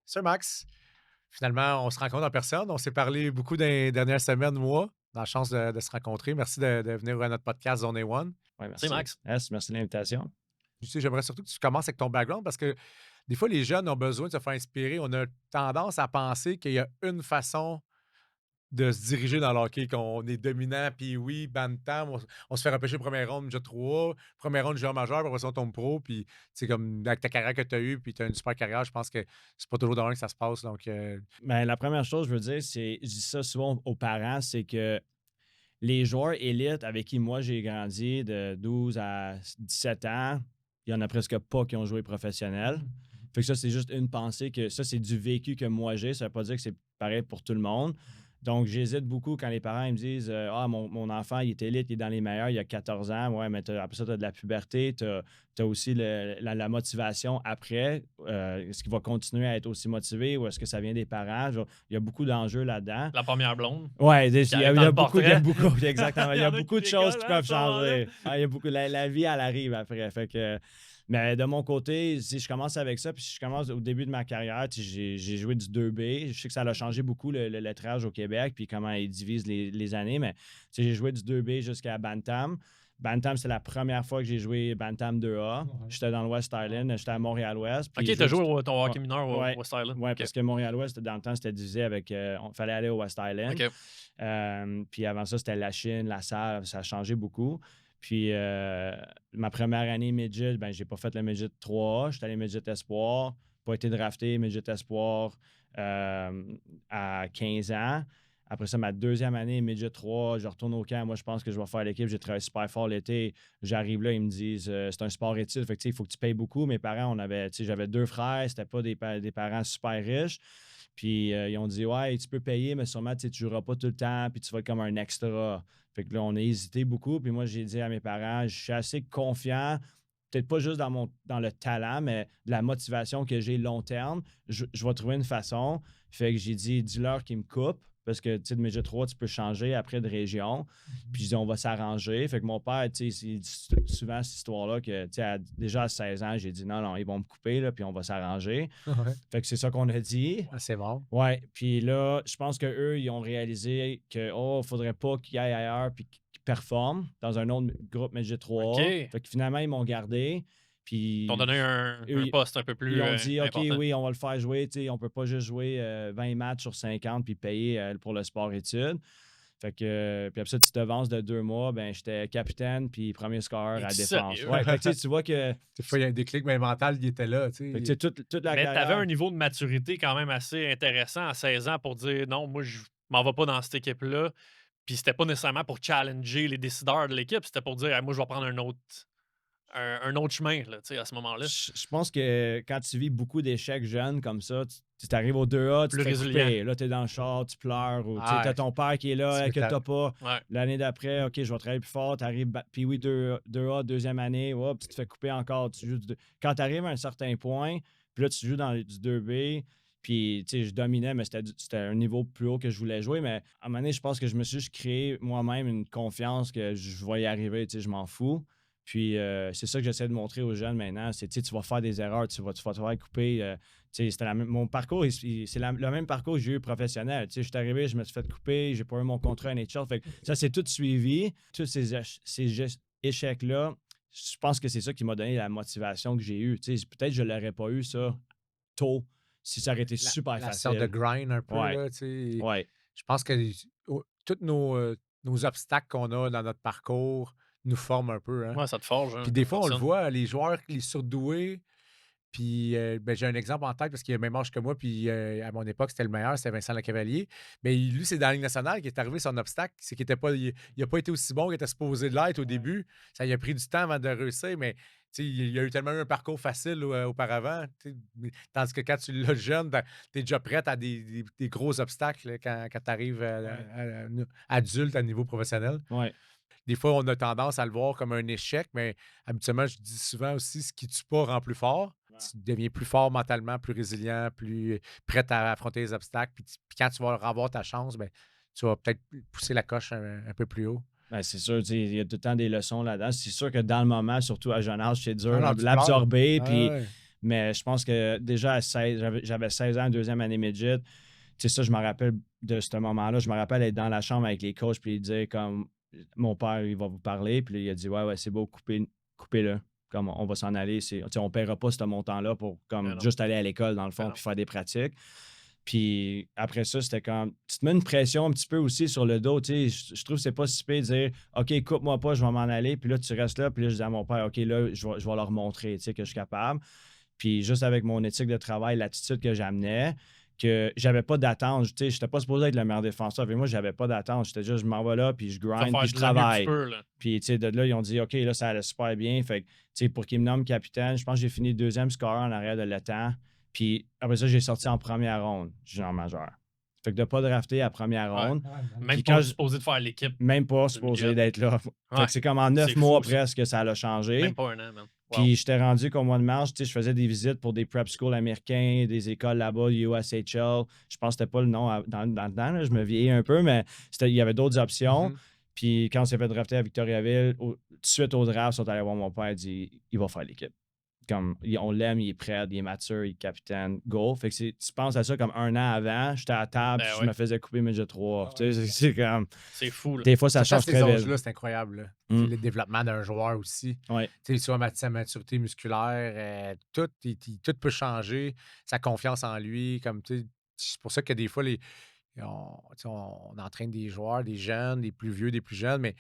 Sir Max, finalement, on se rencontre en personne. On s'est parlé beaucoup dans les dernières semaines, mois. On a la chance de se rencontrer. Merci de venir à notre podcast Zone A1. Oui, C'est merci. Max. Yes, merci de l'invitation. Tu sais, j'aimerais surtout que tu commences avec ton background parce que des fois, les jeunes ont besoin de se faire inspirer. On a tendance à penser qu'il y a une façon de se diriger dans le hockey, qu'on est dominant, puis oui, bantam, on se fait repêcher première ronde, déjà 3, première ronde, joueur majeur, puis après ça, on tombe pro, puis c'est comme avec ta carrière que tu as eue, puis tu as une super carrière, je pense que c'est pas toujours dans un que ça se passe. Donc, Mais la première chose, je veux dire, je dis ça souvent aux parents, c'est que les joueurs élites avec qui moi j'ai grandi de 12 à 17 ans, il y en a presque pas qui ont joué professionnel. Fait que ça, c'est juste une pensée que ça, c'est du vécu que moi j'ai. Ça veut pas dire que c'est pareil pour tout le monde. Donc, j'hésite beaucoup quand les parents ils me disent Ah, mon enfant, il est élite, il est dans les meilleurs, il a 14 ans. Ouais, mais après ça, tu as de la puberté, tu as aussi la motivation après. Est-ce qu'il va continuer à être aussi motivé ou est-ce que ça vient des parents? Genre, il y a beaucoup d'enjeux là-dedans. La première blonde. Ouais, il Qui y a, arrive il y dans a le beaucoup, portrait. exactement. Il Il y y a en a beaucoup qui de choses qui rigolent, hein, à peuvent ce moment-là. changer. Il y a beaucoup, la vie, elle arrive après. Fait que, mais de mon côté, si je commence avec ça, puis si je commence au début de ma carrière, j'ai joué du 2B. Je sais que ça a changé beaucoup le lettrage au Québec, puis comment ils divisent les années, mais j'ai joué du 2B jusqu'à Bantam. Bantam, c'est la première fois que j'ai joué Bantam 2A. Ouais. J'étais dans le West Island, j'étais à Montréal-Ouest. Puis Ok, t'as joué ton hockey mineur au Ouais, West Island. ouais, Ok. parce que Montréal-Ouest, dans le temps, c'était divisé avec. Il fallait aller au West Island. Ok. Puis avant ça, c'était la Chine, la Salle, ça a changé beaucoup. Puis ma première année midget, ben j'ai pas fait le midget 3A, j'étais allé midget espoir, pas été drafté, midget espoir à 15 ans. Après ça, ma deuxième année, midget 3, je retourne au camp. Moi, je pense que je vais faire l'équipe. J'ai travaillé super fort l'été. J'arrive là, ils me disent c'est un sport étude. Fait que, il faut que tu payes beaucoup. Mes parents, j'avais deux frères, c'était pas des parents super riches. Puis ils ont dit ouais, tu peux payer, mais sûrement tu ne joueras pas tout le temps, puis tu vas être comme un extra. Fait que là, on a hésité beaucoup. Puis moi, j'ai dit à mes parents, je suis assez confiant, peut-être pas juste dans le talent, mais de la motivation que j'ai long terme. Je vais trouver une façon. Fait que j'ai dit, dis-leur qu'ils me coupent. Parce que, tu sais, de Midget 3, tu peux changer après de région. Puis, je dis, on va s'arranger. Fait que mon père, tu sais, il dit souvent cette histoire-là que, tu sais, déjà à 16 ans, j'ai dit, non, non, ils vont me couper, là, puis on va s'arranger. ouais. Fait que c'est ça qu'on a dit. Ah, c'est bon. Ouais, puis là, je pense qu'eux, ils ont réalisé que, oh, faudrait pas qu'ils aillent ailleurs puis qu'ils performent dans un autre groupe Midget 3A. Ok. Fait que finalement, ils m'ont gardé. Puis T'ont donné un eux, poste un peu plus ils ont dit, OK, important. oui, on va le faire jouer. Tu sais, on peut pas juste jouer 20 matchs sur 50 puis payer pour le sport-études. Fait que, puis après ça, tu te devances de 2 mois, ben j'étais capitaine puis premier scoreur à défense. Sérieux? Ouais, fait que, tu vois que, Des fois, il y a un déclic, mais le mental, il était là. Tu fait que, sais. toute la Mais carrière. t'avais un niveau de maturité quand même assez intéressant à 16 ans pour dire non, moi, je m'en vais pas dans cette équipe-là. Puis c'était pas nécessairement pour challenger les décideurs de l'équipe, c'était pour dire ah, moi, je vais prendre un autre chemin là, à ce moment-là. Je pense que quand tu vis beaucoup d'échecs jeunes comme ça, tu arrives au 2A, tu Plus te fais résilient. couper. Là, tu es dans le char, tu pleures. Ou tu Ah, as ton père qui est là, tu que tu m'étonnes. n'as pas. Ouais. L'année d'après, OK, je vais travailler plus fort. Tu arrives, puis oui, 2A, deuxième année, hop, tu te fais couper encore. Quand tu arrives à un certain point, puis là, tu joues dans du 2B, puis je dominais, mais c'était un niveau plus haut que je voulais jouer. Mais à un moment donné, je pense que je me suis juste créé moi-même une confiance que je vais y arriver, je m'en fous. Puis c'est ça que j'essaie de montrer aux jeunes maintenant. C'est tu vas faire des erreurs, tu vas te faire couper. C'était mon parcours, c'est le même parcours que j'ai eu professionnel. Je suis arrivé, je me suis fait couper, j'ai pas eu mon contrat NHL. Fait que ça, c'est tout suivi. Tous ces échecs-là, je pense que c'est ça qui m'a donné la motivation que j'ai eue. Peut-être que je l'aurais pas eu ça tôt si ça aurait été super La sorte de facile. grind un peu, Ouais, là, tu sais. ouais. Je pense que tous nos obstacles qu'on a dans notre parcours nous forment un peu, hein. Ouais, ça te forge Puis hein, des comme fois, on le personne. voit, les joueurs, les surdoués, puis ben, j'ai un exemple en tête parce qu'il a le même âge que moi, puis à mon époque, c'était le meilleur, c'était Vincent Lecavalier. Mais lui, c'est dans la Ligue nationale qui est arrivé son obstacle, c'est qu'il était pas, il n'a pas été aussi bon qu'il était supposé de l'être au début. Ça lui a pris du temps avant de réussir, mais tu sais, il a eu tellement eu un parcours facile auparavant. Tu sais, tandis que quand tu l'as jeune, tu es déjà prête à des gros obstacles là, quand tu arrives adulte à niveau professionnel. Ouais. Des fois, on a tendance à le voir comme un échec, mais habituellement, je dis souvent aussi, ce qui tue pas rend plus fort. Ouais. Tu deviens plus fort mentalement, plus résilient, plus prêt à affronter les obstacles. Puis quand tu vas avoir ta chance, ben, tu vas peut-être pousser la coche un peu plus haut. Ben, c'est sûr, il y a tout le temps des leçons là-dedans. C'est sûr que dans le moment, surtout à jeune âge, c'est dur Non, non, tu pleures. l'absorber. Ah Puis ouais. Mais je pense que déjà à 16, j'avais 16 ans, deuxième année midget. Tu sais, ça, je me rappelle de ce moment-là. Je me rappelle être dans la chambre avec les coachs puis dire comme mon père, il va vous parler. Puis là, il a dit ouais, c'est beau, coupez-le. Comme on va s'en aller. Tu sais, on ne paiera pas ce montant-là pour comme juste aller à l'école, dans le fond, puis faire des pratiques. Puis après ça, c'était comme. Tu te mets une pression un petit peu aussi sur le dos. Tu sais, je trouve que c'est pas si pire de dire OK, coupe-moi pas, je vais m'en aller. Puis là, tu restes là. Puis là, je dis à mon père OK, là, je vais leur montrer tu sais, que je suis capable. Puis juste avec mon éthique de travail, l'attitude que j'amenais, que j'avais pas d'attente. Tu sais, j'étais pas supposé être le meilleur défenseur. Avec moi, j'avais pas d'attente. J'étais juste, je m'en vais là, puis je grind, puis je travaille. Puis, tu sais, de là, ils ont dit, OK, là, ça allait super bien. Fait que, tu sais, pour qu'ils me nomment capitaine, je pense que j'ai fini deuxième scoreur en arrière de l'étang. Puis après ça, j'ai sorti en première ronde, junior majeur. Fait que de pas drafter à première ronde. Même pas supposé de faire l'équipe. Même pas supposé d'être là. Fait que c'est comme en 9 mois presque que ça a changé. Même pas un an, man. Wow. Puis j'étais rendu qu'au mois de mars, tu sais, je faisais des visites pour des prep schools américains, des écoles là-bas, USHL. Je pense que c'était pas le nom dans le temps, là, je me vieillis un peu, mais il y avait d'autres options. Puis quand on s'est fait drafter à Victoriaville, tout de suite au draft, ils sont allés voir mon père et dit il va faire l'équipe. Comme on l'aime, il est prêt, il est mature, il est capitaine, go. Fait que tu penses à ça comme un an avant, j'étais à table, je me faisais couper midget 3. C'est comme. C'est fou. Là. Des fois, ça change très vite. C'est incroyable. Le développement d'un joueur aussi. Sur sa maturité musculaire, tout peut changer. Sa confiance en lui. C'est pour ça que des fois, on entraîne des joueurs, des jeunes, des plus vieux, des plus jeunes, mais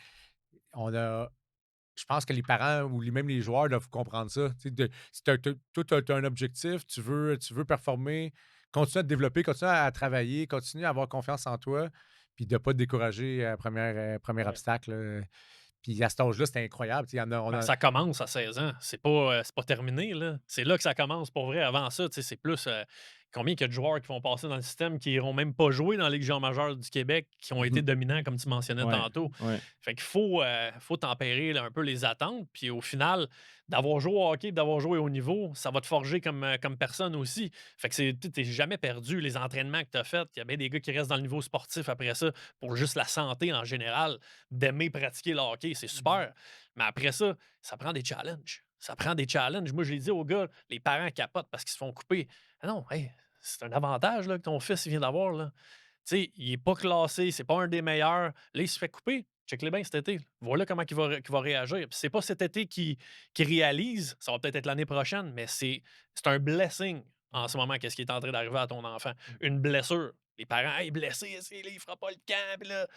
je pense que les parents ou même les joueurs doivent comprendre ça. Si toi, tu as un objectif, tu veux performer, continue à te développer, continue à travailler, continue à avoir confiance en toi, puis de ne pas te décourager à premier obstacle. Puis à cet âge-là, c'était incroyable. Ça commence à 16 ans. C'est pas terminé. Là. C'est là que ça commence pour vrai. Avant ça, c'est plus combien il y a de joueurs qui vont passer dans le système qui n'iront même pas jouer dans la Ligue junior majeure du Québec, qui ont été dominants, comme tu mentionnais tantôt. Fait qu'il faut tempérer là, un peu les attentes. Puis au final, d'avoir joué au hockey, d'avoir joué au niveau, ça va te forger comme personne aussi. Fait que tu n'es jamais perdu. Les entraînements que tu as faits, il y a bien des gars qui restent dans le niveau sportif après ça pour juste la santé en général, d'aimer pratiquer le hockey, c'est super. Mais après ça, ça prend des challenges. Ça prend des challenges. Moi, je l'ai dit aux gars, les parents capotent parce qu'ils se font couper. Ah non, c'est un avantage là, que ton fils vient d'avoir. Là. Tu sais, il n'est pas classé, c'est pas un des meilleurs. Là, il se fait couper. Check-les bien cet été. Voilà comment il va réagir. Puis c'est pas cet été qu'il réalise, ça va peut-être être l'année prochaine, mais c'est un blessing en ce moment, qu'est-ce qui est en train d'arriver à ton enfant. Une blessure. Les parents, il est blessé, il fera pas le camp, puis là,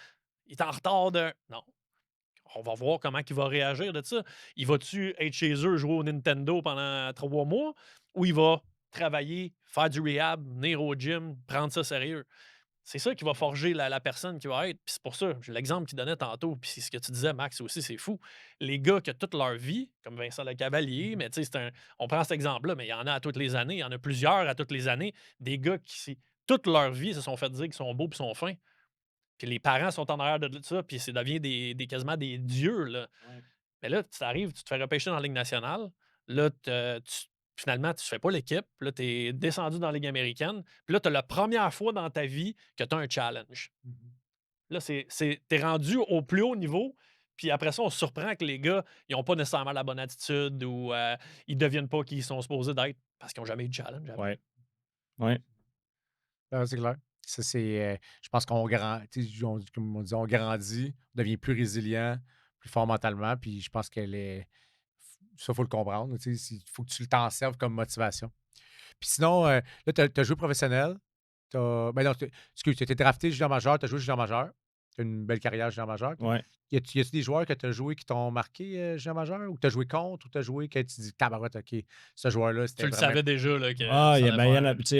il est en retard de. Non. On va voir comment il va réagir de ça. Il va-tu être chez eux, jouer au Nintendo pendant 3 mois, ou il va travailler, faire du rehab, venir au gym, prendre ça sérieux? C'est ça qui va forger la personne qui va être. Puis c'est pour ça, j'ai l'exemple qu'il donnait tantôt, puis c'est ce que tu disais, Max, aussi, c'est fou. Les gars qui ont toute leur vie, comme Vincent Lecavalier, mais tu sais, on prend cet exemple-là, mais il y en a à toutes les années, il y en a plusieurs à toutes les années, des gars qui, toute leur vie, se sont fait dire qu'ils sont beaux et sont fins. Puis les parents sont en arrière de ça, puis ça devient quasiment des dieux. Là. Mais là, tu arrives, tu te fais repêcher dans la Ligue nationale. Là, finalement, tu ne fais pas l'équipe. Là, tu es descendu dans la Ligue américaine. Puis là, tu as la première fois dans ta vie que tu as un challenge. Là, tu es rendu au plus haut niveau. Puis après ça, on se surprend que les gars, ils n'ont pas nécessairement la bonne attitude ou ils ne deviennent pas qui ils sont supposés d'être parce qu'ils n'ont jamais eu de challenge. Oui. C'est clair. Ça, je pense qu'on comme on dit, on grandit, on devient plus résilient, plus fort mentalement. Puis je pense ça, il faut le comprendre. Il faut que tu t'en serves comme motivation. Puis sinon, là, tu as joué professionnel. Ben non, tu as été drafté junior majeur, tu as joué junior majeur. Tu as une belle carrière junior majeur. Ouais. Y a-tu des joueurs que tu as joué qui t'ont marqué junior majeur ou que tu as joué contre ou tu as joué que tu dis tabarouette, OK, ce joueur-là, c'était. Tu le savais déjà. Là,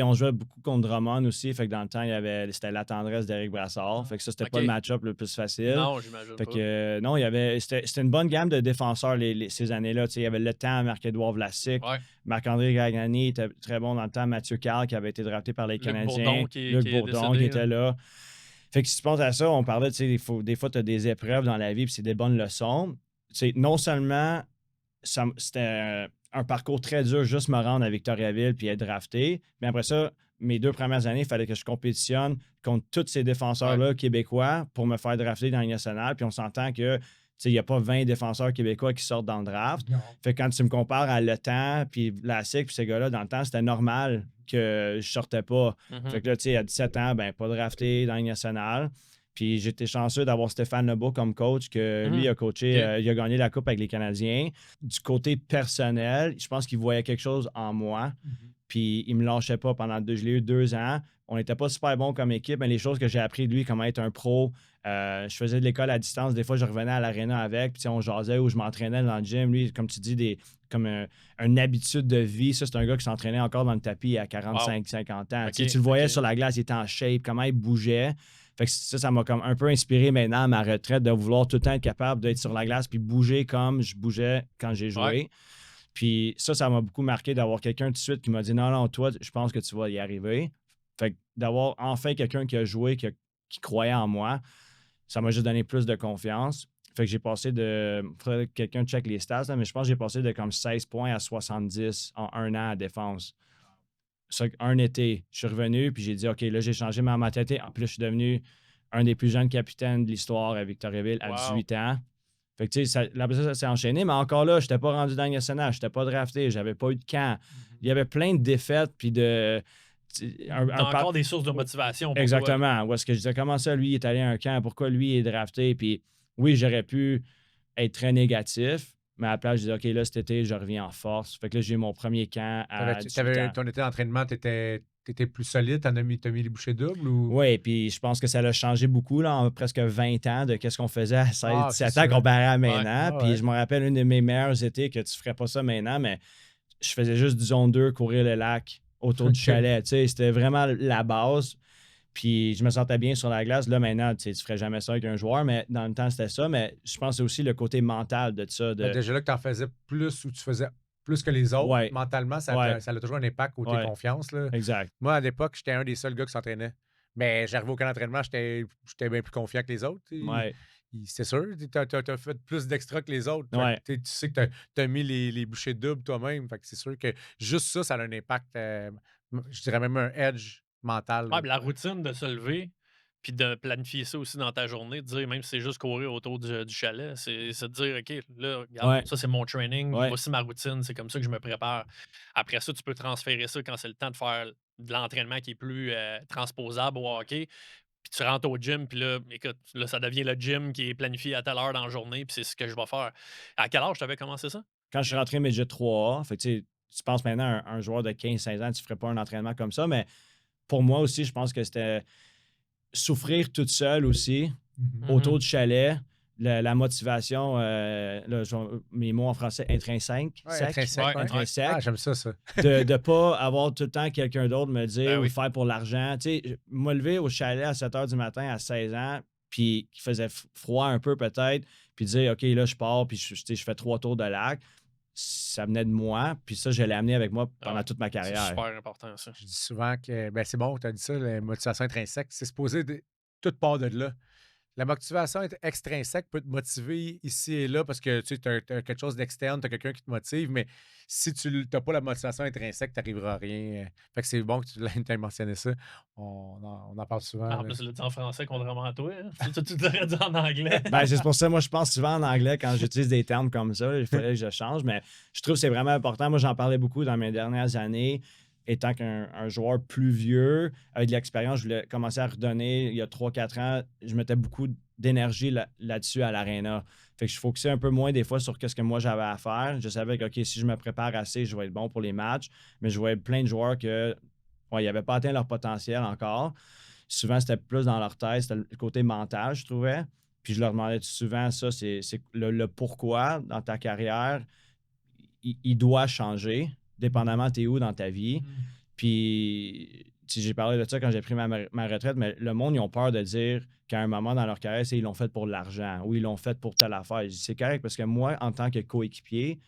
on jouait beaucoup contre Drummond aussi. Fait que dans le temps, c'était la tendresse d'Éric Brassard. Fait que ça, c'était pas le match-up le plus facile. Non, j'imagine pas. Que, non, c'était une bonne gamme de défenseurs ces années-là. Il y avait le temps, Marc-Édouard Vlasic, Marc-André Gagnani était très bon dans le temps, Mathieu Carl qui avait été drafté par les Canadiens, Luc Bourdon qui était là. Fait que si tu penses à ça, on parlait, des fois, tu as des épreuves dans la vie, puis c'est des bonnes leçons. Non seulement, c'était un parcours très dur, juste me rendre à Victoriaville puis être drafté, mais après ça, mes 2 premières années, il fallait que je compétitionne contre tous ces défenseurs-là québécois pour me faire drafter dans la Ligue nationale. Puis on s'entend que il n'y a pas 20 défenseurs québécois qui sortent dans le draft. Non. Fait que quand tu me compares à Le Temps, puis Vlasic, puis ces gars-là, dans le temps, c'était normal que je sortais pas. Fait que là, tu sais, à 17 ans, ben pas drafté dans la Ligue nationale. Puis j'étais chanceux d'avoir Stéphane Lebeau comme coach, que lui a coaché, OK. il a gagné la Coupe avec les Canadiens. Du côté personnel, je pense qu'il voyait quelque chose en moi. Puis il me lâchait pas pendant je l'ai eu 2 ans. On n'était pas super bons comme équipe, mais les choses que j'ai appris de lui, comment être un pro, je faisais de l'école à distance. Des fois, je revenais à l'aréna avec, puis on jasait ou je m'entraînais dans le gym. Lui, comme tu dis, comme une habitude de vie. Ça, c'est un gars qui s'entraînait encore dans le tapis à 45-50 ans. OK, Tu le voyais OK. sur la glace, il était en shape, comment il bougeait. Fait que ça m'a comme un peu inspiré maintenant à ma retraite de vouloir tout le temps être capable d'être sur la glace puis bouger comme je bougeais quand j'ai joué. Ouais. Puis ça m'a beaucoup marqué d'avoir quelqu'un tout de suite qui m'a dit non, toi, je pense que tu vas y arriver. Fait que d'avoir enfin quelqu'un qui a joué, qui croyait en moi, ça m'a juste donné plus de confiance. Fait que j'ai passé faudrait que quelqu'un check les stats, là, mais je pense que j'ai passé de comme 16 points à 70 en 1 an à défense. Ça, un été, je suis revenu, puis j'ai dit, OK, là, j'ai changé ma mentalité. En plus, je suis devenu un des plus jeunes capitaines de l'histoire à Victoriaville à 18 ans. Fait que, tu sais, ça s'est enchaîné, mais encore là, je n'étais pas rendu dans le national, je n'étais pas drafté, j'avais pas eu de camp. Il y avait plein de défaites, puis de... T'as encore des sources de motivation pour Exactement. Où est-ce que je disais, comment ça, lui, il est allé à un camp, pourquoi lui, il est drafté? Puis oui, j'aurais pu être très négatif, mais à la place, je disais, OK, là, cet été, je reviens en force. Fait que là, j'ai eu mon premier camp à 18 ans. Ton été d'entraînement, t'étais plus solide, t'as mis les bouchées doubles ou? Oui, puis je pense que ça a changé beaucoup là, en presque 20 ans de qu'est-ce qu'on faisait à 16, 17 c'est ans ça. comparé à maintenant. Ouais. Puis je me rappelle une de mes meilleures étés que tu ferais pas ça maintenant, mais je faisais juste du zone 2, courir le lac autour du chalet. Tu sais, c'était vraiment la base. Puis je me sentais bien sur la glace. Là, maintenant, tu ferais jamais ça avec un joueur, mais dans le temps, c'était ça. Mais je pense que c'est aussi le côté mental de ça. Déjà là que tu en faisais plus ou tu faisais plus que les autres, Ouais. mentalement, ça Ouais. a toujours un impact côté Ouais. confiance. Là. Exact. Moi, à l'époque, j'étais un des seuls gars qui s'entraînait. Mais j'arrivais au camp d'entraînement, j'étais bien plus confiant que les autres. Ouais. C'est sûr, tu as fait plus d'extra que les autres. Ouais. Tu sais que tu as mis les bouchées doubles toi-même. Fait que c'est sûr que juste ça a un impact, je dirais même un edge mental. Ouais, puis la routine de se lever, puis de planifier ça aussi dans ta journée, de dire, même si c'est juste courir autour du chalet, c'est de dire, OK, là, regarde, Ouais. ça, c'est mon training, Ouais. voici ma routine, c'est comme ça que je me prépare. Après ça, tu peux transférer ça quand c'est le temps de faire de l'entraînement qui est plus transposable au hockey. Puis tu rentres au gym, puis là, écoute, là, ça devient le gym qui est planifié à telle heure dans la journée, puis c'est ce que je vais faire. À quel âge tu avais commencé ça? Quand je suis rentré midget 3A, fait que, tu penses maintenant un joueur de 15-16 ans, tu ne ferais pas un entraînement comme ça, mais pour moi aussi, je pense que c'était souffrir toute seule aussi, autour du chalet, la motivation, mes mots en français, intrinsèque. Intrinsèque. Ah, j'aime ça. de ne pas avoir tout le temps quelqu'un d'autre me dire Ben ou oui. faire pour l'argent. Tu sais, me lever au chalet à 7 h du matin à 16 ans, puis qu'il faisait froid un peu peut-être, puis dire, OK, là, je pars, puis je fais 3 tours de lac. Ça venait de moi, puis ça, je l'ai amené avec moi pendant toute ma C'est carrière. super important, ça. Je dis souvent que c'est bon, tu as dit ça, la motivation intrinsèque, c'est supposé toute part de là. La motivation extrinsèque peut te motiver ici et là parce que tu as quelque chose d'externe, tu as quelqu'un qui te motive, mais si tu n'as pas la motivation intrinsèque, tu n'arriveras à rien. Fait que c'est bon que tu aies mentionné ça. On en parle souvent. En plus, tu l'as dit en français contrairement à toi. Hein? Tu l'aurais dit en anglais. Ben, c'est pour ça, moi, je pense souvent en anglais quand j'utilise des termes comme ça. Il fallait que je change, mais je trouve que c'est vraiment important. Moi, j'en parlais beaucoup dans mes dernières années. Étant qu'un joueur plus vieux, avec de l'expérience, je voulais commencer à redonner il y a 3-4 ans. Je mettais beaucoup d'énergie là-dessus à l'aréna. Fait que je focusais un peu moins des fois sur ce que moi j'avais à faire. Je savais que, OK, si je me prépare assez, je vais être bon pour les matchs. Mais je voyais plein de joueurs qui n'avaient pas atteint leur potentiel encore. Souvent, c'était plus dans leur tête, c'était le côté mental, je trouvais. Puis je leur demandais souvent ça, c'est le pourquoi dans ta carrière, il doit changer, dépendamment t'es où dans ta vie. Puis j'ai parlé de ça quand j'ai pris ma retraite, mais le monde, ils ont peur de dire qu'à un moment dans leur carrière, ils l'ont fait pour l'argent ou ils l'ont fait pour telle affaire. Je dis, c'est correct parce que moi, en tant que coéquipier,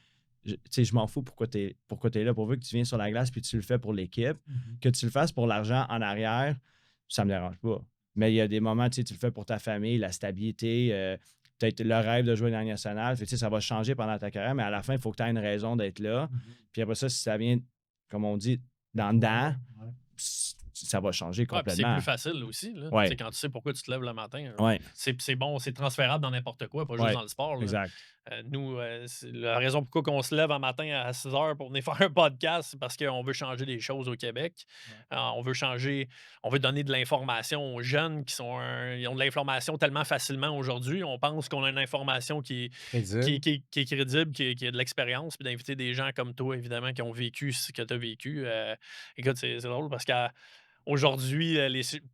je m'en fous pourquoi tu es là. Pourvu que tu viens sur la glace puis tu le fais pour l'équipe, que tu le fasses pour l'argent en arrière, ça me dérange pas. Mais il y a des moments, tu le fais pour ta famille, la stabilité, peut-être le rêve de jouer dans la Ligue nationale. Fait, ça va changer pendant ta carrière, mais à la fin, il faut que tu aies une raison d'être là. Puis après ça, si ça vient, comme on dit, dans le dedans, ça va changer Ouais, puis c'est complètement. plus facile aussi. Là. Ouais. Quand tu sais pourquoi tu te lèves le matin, Ouais, c'est bon, c'est transférable dans n'importe quoi, pas juste ouais, dans le sport. Là. exact. Nous, la raison pourquoi on se lève un matin à 6 heures pour venir faire un podcast, c'est parce qu'on veut changer des choses au Québec. On veut changer, on veut donner de l'information aux jeunes ils ont de l'information tellement facilement aujourd'hui. On pense qu'on a une information qui Crédible. est crédible, qui a de l'expérience, puis d'inviter des gens comme toi, évidemment, qui ont vécu ce que tu as vécu. Écoute, c'est drôle parce qu'aujourd'hui,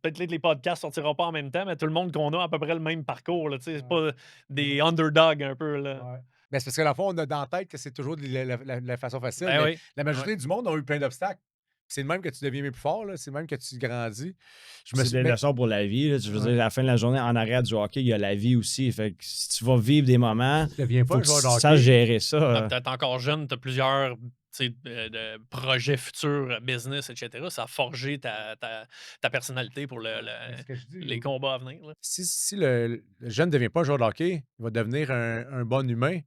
peut-être que les podcasts ne sortiront pas en même temps, mais tout le monde qu'on a à peu près le même parcours. Là, c'est pas des underdogs un peu. Là. Ouais. Ben, c'est parce que dans le fond, on a dans la tête que c'est toujours la façon facile, Ben mais oui. la Ben majorité du monde ont eu plein d'obstacles. C'est le même que tu deviens plus fort, là. C'est le même que tu grandis. C'est des leçons pour la vie. Là. Je veux dire, à la fin de la journée, en arrière du hockey, il y a la vie aussi. Fait que si tu vas vivre des moments, Tu deviens pas faut un que joueur de tu saches hockey. gérer ça. T'es encore jeune, tu as plusieurs de projets futurs, business, etc. Ça a forgé ta personnalité pour C'est ce que je dis. les combats à venir. Là. Si le jeune ne devient pas un joueur de hockey, il va devenir un bon humain.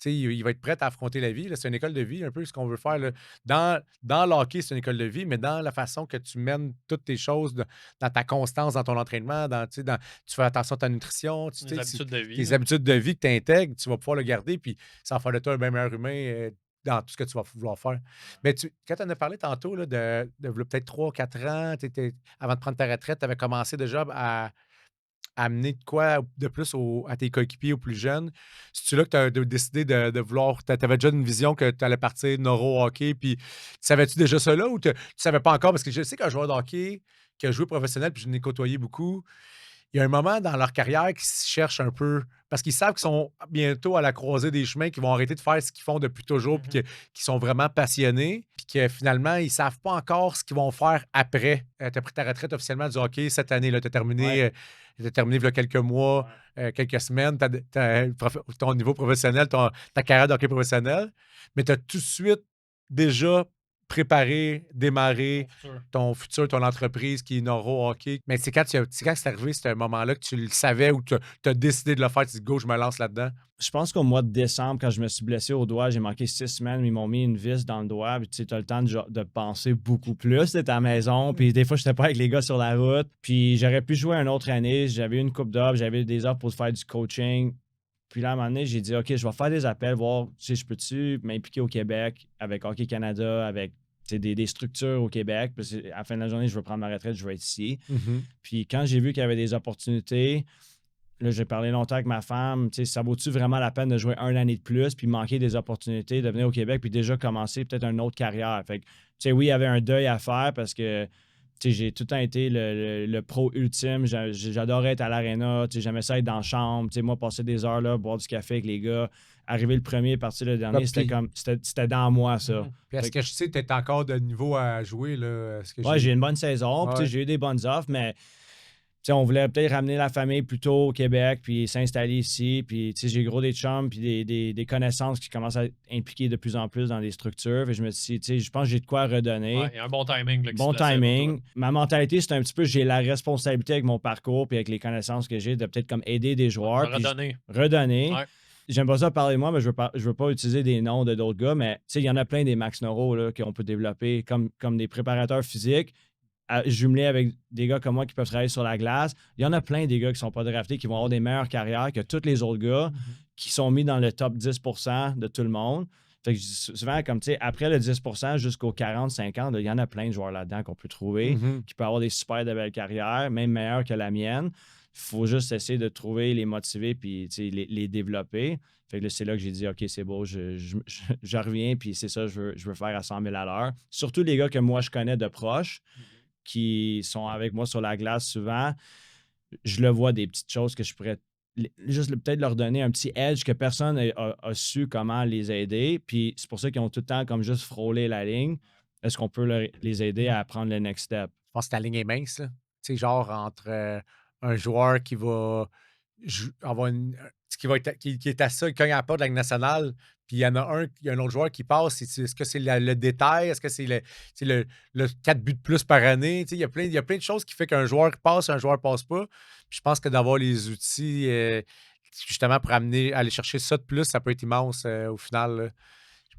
Tu sais, il va être prêt à affronter la vie. là. C'est une école de vie, un peu ce qu'on veut faire. Là. Dans le hockey, c'est une école de vie, mais dans la façon que tu mènes toutes tes choses, dans ta constance, dans ton entraînement, tu fais attention à ta nutrition, Les habitudes de vie. tes là. habitudes de vie que tu intègres, tu vas pouvoir le garder, puis ça va faire de toi un bien meilleur humain dans tout ce que tu vas vouloir faire. Mais quand tu en as parlé tantôt, là, de peut-être 3 4 ans, avant de prendre ta retraite, tu avais commencé déjà à amener de quoi de plus à tes coéquipiers, aux plus jeunes? C'est-tu là que tu as décidé de vouloir. Tu avais déjà une vision que tu allais partir neuro-hockey, puis savais-tu déjà ça là ou tu savais pas encore? Parce que je sais qu'un joueur de hockey qui a joué professionnel, puis je l'ai côtoyé beaucoup, il y a un moment dans leur carrière qu'ils se cherchent un peu parce qu'ils savent qu'ils sont bientôt à la croisée des chemins, qu'ils vont arrêter de faire ce qu'ils font depuis toujours, puis qu'ils sont vraiment passionnés, puis que finalement, ils ne savent pas encore ce qu'ils vont faire après. Tu as pris ta retraite officiellement du hockey cette année. Tu as terminé, il y a quelques mois, quelques semaines, ton niveau professionnel, ta carrière de hockey professionnel, mais tu as tout de suite déjà préparer, démarrer ton futur, ton entreprise qui est Noro Hockey. Mais c'est quand c'est arrivé, ce moment-là, que tu le savais ou tu as décidé de le faire, tu dis go, je me lance là-dedans? Je pense qu'au mois de décembre, quand je me suis blessé au doigt, j'ai manqué 6 semaines, ils m'ont mis une vis dans le doigt. Puis tu as le temps de penser beaucoup plus. T'es à la maison. Puis des fois, je n'étais pas avec les gars sur la route. Puis j'aurais pu jouer une autre année. J'avais eu une coupe d'offres, j'avais des offres pour faire du coaching. Puis là, à un moment donné, j'ai dit, OK, je vais faire des appels, voir si je peux-tu m'impliquer au Québec avec Hockey Canada, avec des structures au Québec. Parce qu'à la fin de la journée, je veux prendre ma retraite, je vais être ici. Puis quand j'ai vu qu'il y avait des opportunités, là, j'ai parlé longtemps avec ma femme. Ça vaut-tu vraiment la peine de jouer une année de plus, puis manquer des opportunités, de venir au Québec, puis déjà commencer peut-être une autre carrière? Fait que, oui, il y avait un deuil à faire parce que j'ai tout le temps été le pro ultime. J'adorais être à l'aréna. J'aimais ça être dans la chambre. Moi, passer des heures là, boire du café avec les gars, arriver le premier, partir le dernier, c'était dans moi, ça. Puis est-ce que je sais que tu es encore de niveau à jouer? Là? Oui, j'ai une bonne saison. Ouais. Puis j'ai eu des bonnes offres, mais on voulait peut-être ramener la famille plus tôt au Québec, puis s'installer ici. Puis j'ai gros des chums, puis des connaissances qui commencent à être impliquées de plus en plus dans les structures. Et je me suis dit, je pense que j'ai de quoi redonner. Ouais, il y a un bon timing. Là, bon timing. Ma mentalité, c'est un petit peu, j'ai la responsabilité avec mon parcours, puis avec les connaissances que j'ai, de peut-être comme aider des joueurs. Redonner. Ouais. J'aime pas ça parler de moi, mais je veux pas utiliser des noms de d'autres gars, mais il y en a plein des Max Noro là, qu'on peut développer comme des préparateurs physiques, jumelés avec des gars comme moi qui peuvent travailler sur la glace. Il y en a plein des gars qui sont pas draftés, qui vont avoir des meilleures carrières que tous les autres gars qui sont mis dans le top 10% de tout le monde. Fait que souvent, comme tu sais, après le 10% jusqu'au 40-50, il y en a plein de joueurs là-dedans qu'on peut trouver, qui peuvent avoir des super de belles carrières, même meilleures que la mienne. Il faut juste essayer de trouver, les motiver, puis les développer. Fait que c'est là que j'ai dit, OK, c'est beau, je reviens, puis c'est ça, je veux faire à 100 000 à l'heure. Surtout les gars que moi, je connais de proche, qui sont avec moi sur la glace souvent, je le vois des petites choses que je pourrais juste peut-être leur donner un petit edge que personne a su comment les aider. Puis c'est pour ça qu'ils ont tout le temps comme juste frôlé la ligne. Est-ce qu'on peut les aider à prendre le next step? Je pense que ta ligne est mince. Tu sais, genre entre un joueur qui va avoir qui est à ça, il cogne à la porte de la Ligue nationale, puis il y a un autre joueur qui passe. Est-ce que c'est le détail? Est-ce que c'est le 4 buts de plus par année? Tu sais, il y a plein de choses qui font qu'un joueur passe, un joueur passe pas. Puis je pense que d'avoir les outils justement pour aller chercher ça de plus, ça peut être immense au final. Là.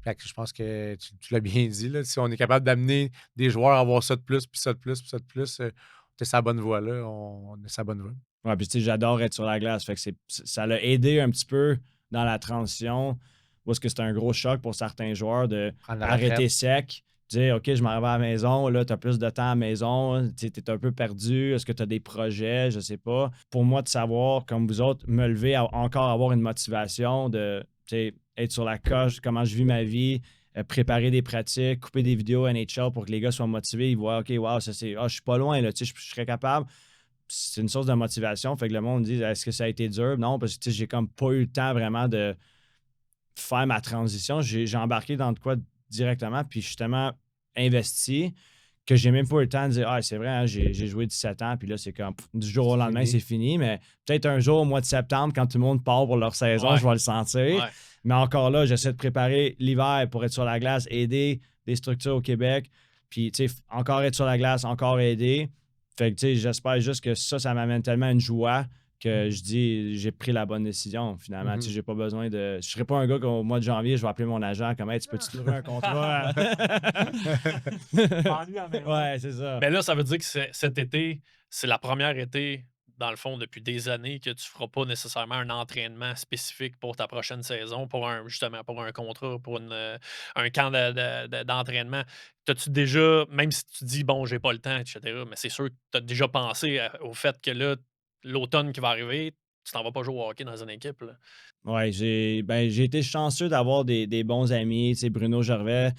Fait que je pense que tu l'as bien dit, là, si on est capable d'amener des joueurs à avoir ça de plus, puis ça de plus, puis ça de plus, on est sur la bonne voie, là. On est sur la bonne voie. Ouais, puis tu sais, j'adore être sur la glace. Fait que ça l'a aidé un petit peu dans la transition. Parce que c'est un gros choc pour certains joueurs de Prendre la arrêter retraite. sec, dire OK, je m'en vais à la maison, là, tu as plus de temps à la maison, tu es un peu perdu, est-ce que tu as des projets, je sais pas. Pour moi, de savoir, comme vous autres, me lever, encore avoir une motivation de tu sais, être sur la coche, comment je vis ma vie, préparer des pratiques, couper des vidéos NHL pour que les gars soient motivés, ils voient OK, wow, ça c'est je suis pas loin, là, tu sais, je serais capable. C'est une source de motivation. Fait que le monde dit est-ce que ça a été dur? Non, parce que tu sais, j'ai comme pas eu le temps vraiment de faire ma transition. J'ai embarqué dans de quoi directement, puis je suis tellement investi que j'ai même pas eu le temps de dire ah, c'est vrai, hein, j'ai joué 17 ans, puis là, c'est comme du jour au C'est lendemain, fini. c'est fini. Mais peut-être un jour au mois de septembre, quand tout le monde part pour leur saison, Ouais. je vais le sentir. Ouais. Mais encore là, j'essaie de préparer l'hiver pour être sur la glace, aider des structures au Québec, puis tu sais, encore être sur la glace, encore aider. Fait que tu sais, j'espère juste que ça m'amène tellement une joie que je dis j'ai pris la bonne décision finalement. Tu sais, j'ai pas besoin de. Je serais pas un gars qu'au mois de janvier, je vais appeler mon agent comme hey, tu peux-tu trouver un contrat? Ouais, c'est ça. Mais là, ça veut dire que cet été, c'est la première été, dans le fond, depuis des années, que tu feras pas nécessairement un entraînement spécifique pour ta prochaine saison, justement pour un contrat, pour un camp d'entraînement. T'as-tu déjà, même si tu dis, bon, j'ai pas le temps, etc., mais c'est sûr que tu as déjà pensé au fait que là, l'automne qui va arriver, tu t'en vas pas jouer au hockey dans une équipe, là. Ouais, j'ai été chanceux d'avoir des bons amis. Tu sais, Bruno Gervais,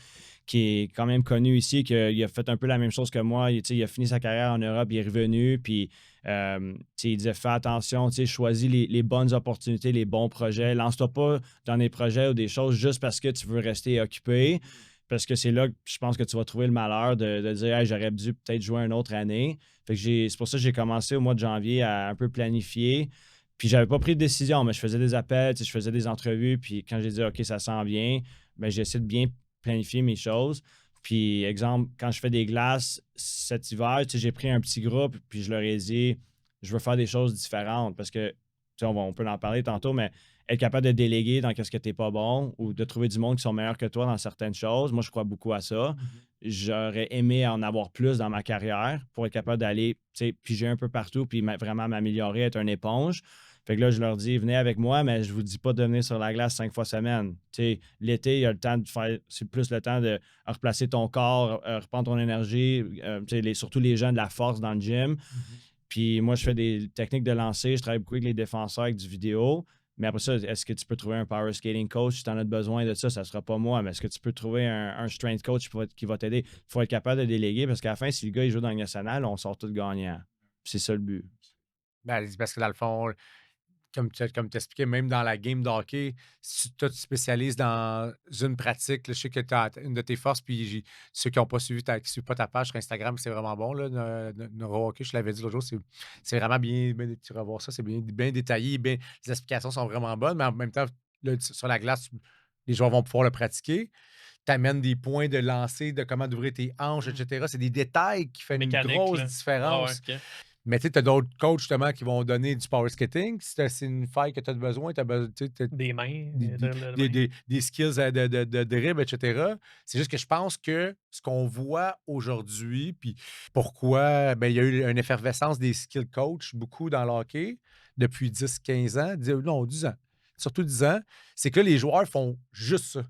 qui est quand même connu ici, qu'il a fait un peu la même chose que moi. Tu sais, il a fini sa carrière en Europe, il est revenu, puis tu sais, il disait fais attention, tu sais, choisis les bonnes opportunités, les bons projets. Lance-toi pas dans des projets ou des choses juste parce que tu veux rester occupé. Parce que c'est là que je pense que tu vas trouver le malheur de dire hey, j'aurais dû peut-être jouer une autre année. Fait que c'est pour ça que j'ai commencé au mois de janvier à un peu planifier. Puis j'avais pas pris de décision, mais je faisais des appels, tu sais, je faisais des entrevues. Puis quand j'ai dit OK, ça sent bien, ben j'essaie de bien planifier mes choses. Puis, exemple, quand je fais des glaces cet hiver, tu sais, j'ai pris un petit groupe, puis je leur ai dit je veux faire des choses différentes parce que, tu sais, on peut en parler tantôt, mais être capable de déléguer dans ce que tu n'es pas bon ou de trouver du monde qui sont meilleurs que toi dans certaines choses, moi, je crois beaucoup à ça. J'aurais aimé en avoir plus dans ma carrière pour être capable d'aller, tu sais, piger un peu partout puis vraiment m'améliorer, être une éponge. Fait que là, je leur dis, venez avec moi, mais je vous dis pas de venir sur la glace 5 fois semaine. Tu sais, l'été, il y a le temps de faire, c'est plus le temps de replacer ton corps, reprendre ton énergie, tu sais, surtout les gens de la force dans le gym. Puis moi, je fais des techniques de lancer, je travaille beaucoup avec les défenseurs, avec du vidéo. Mais après ça, est-ce que tu peux trouver un power skating coach? Si tu en as besoin de ça, ça ne sera pas moi. Mais est-ce que tu peux trouver un strength coach qui va t'aider? Il faut être capable de déléguer parce qu'à la fin, si le gars il joue dans le national, on sort tous gagnants. Puis c'est ça le but. Ben, c'est parce que dans le fond, comme tu expliquais, même dans la game de hockey, si toi, tu te spécialises dans une pratique, là, je sais que tu as une de tes forces, puis ceux qui n'ont pas suivi, qui suivent pas ta page sur Instagram, c'est vraiment bon, là, Neuro Hockey, je l'avais dit l'autre jour, c'est vraiment bien, tu vas voir ça, c'est bien détaillé, les explications sont vraiment bonnes, mais en même temps, là, sur la glace, les joueurs vont pouvoir le pratiquer. Tu amènes des points de lancer, de comment ouvrir tes hanches, etc. C'est des détails qui font une Mécanique, grosse là. différence. Ouais, ok. Mais tu as d'autres coachs justement qui vont donner du power skating. Si c'est une faille que tu as besoin, tu as besoin Des mains. des skills de dribble, etc. C'est juste que je pense que ce qu'on voit aujourd'hui, puis pourquoi ben, il y a eu une effervescence des skill coachs beaucoup dans le hockey depuis 10-15 ans, non, 10 ans, surtout 10 ans, c'est que les joueurs font juste ça.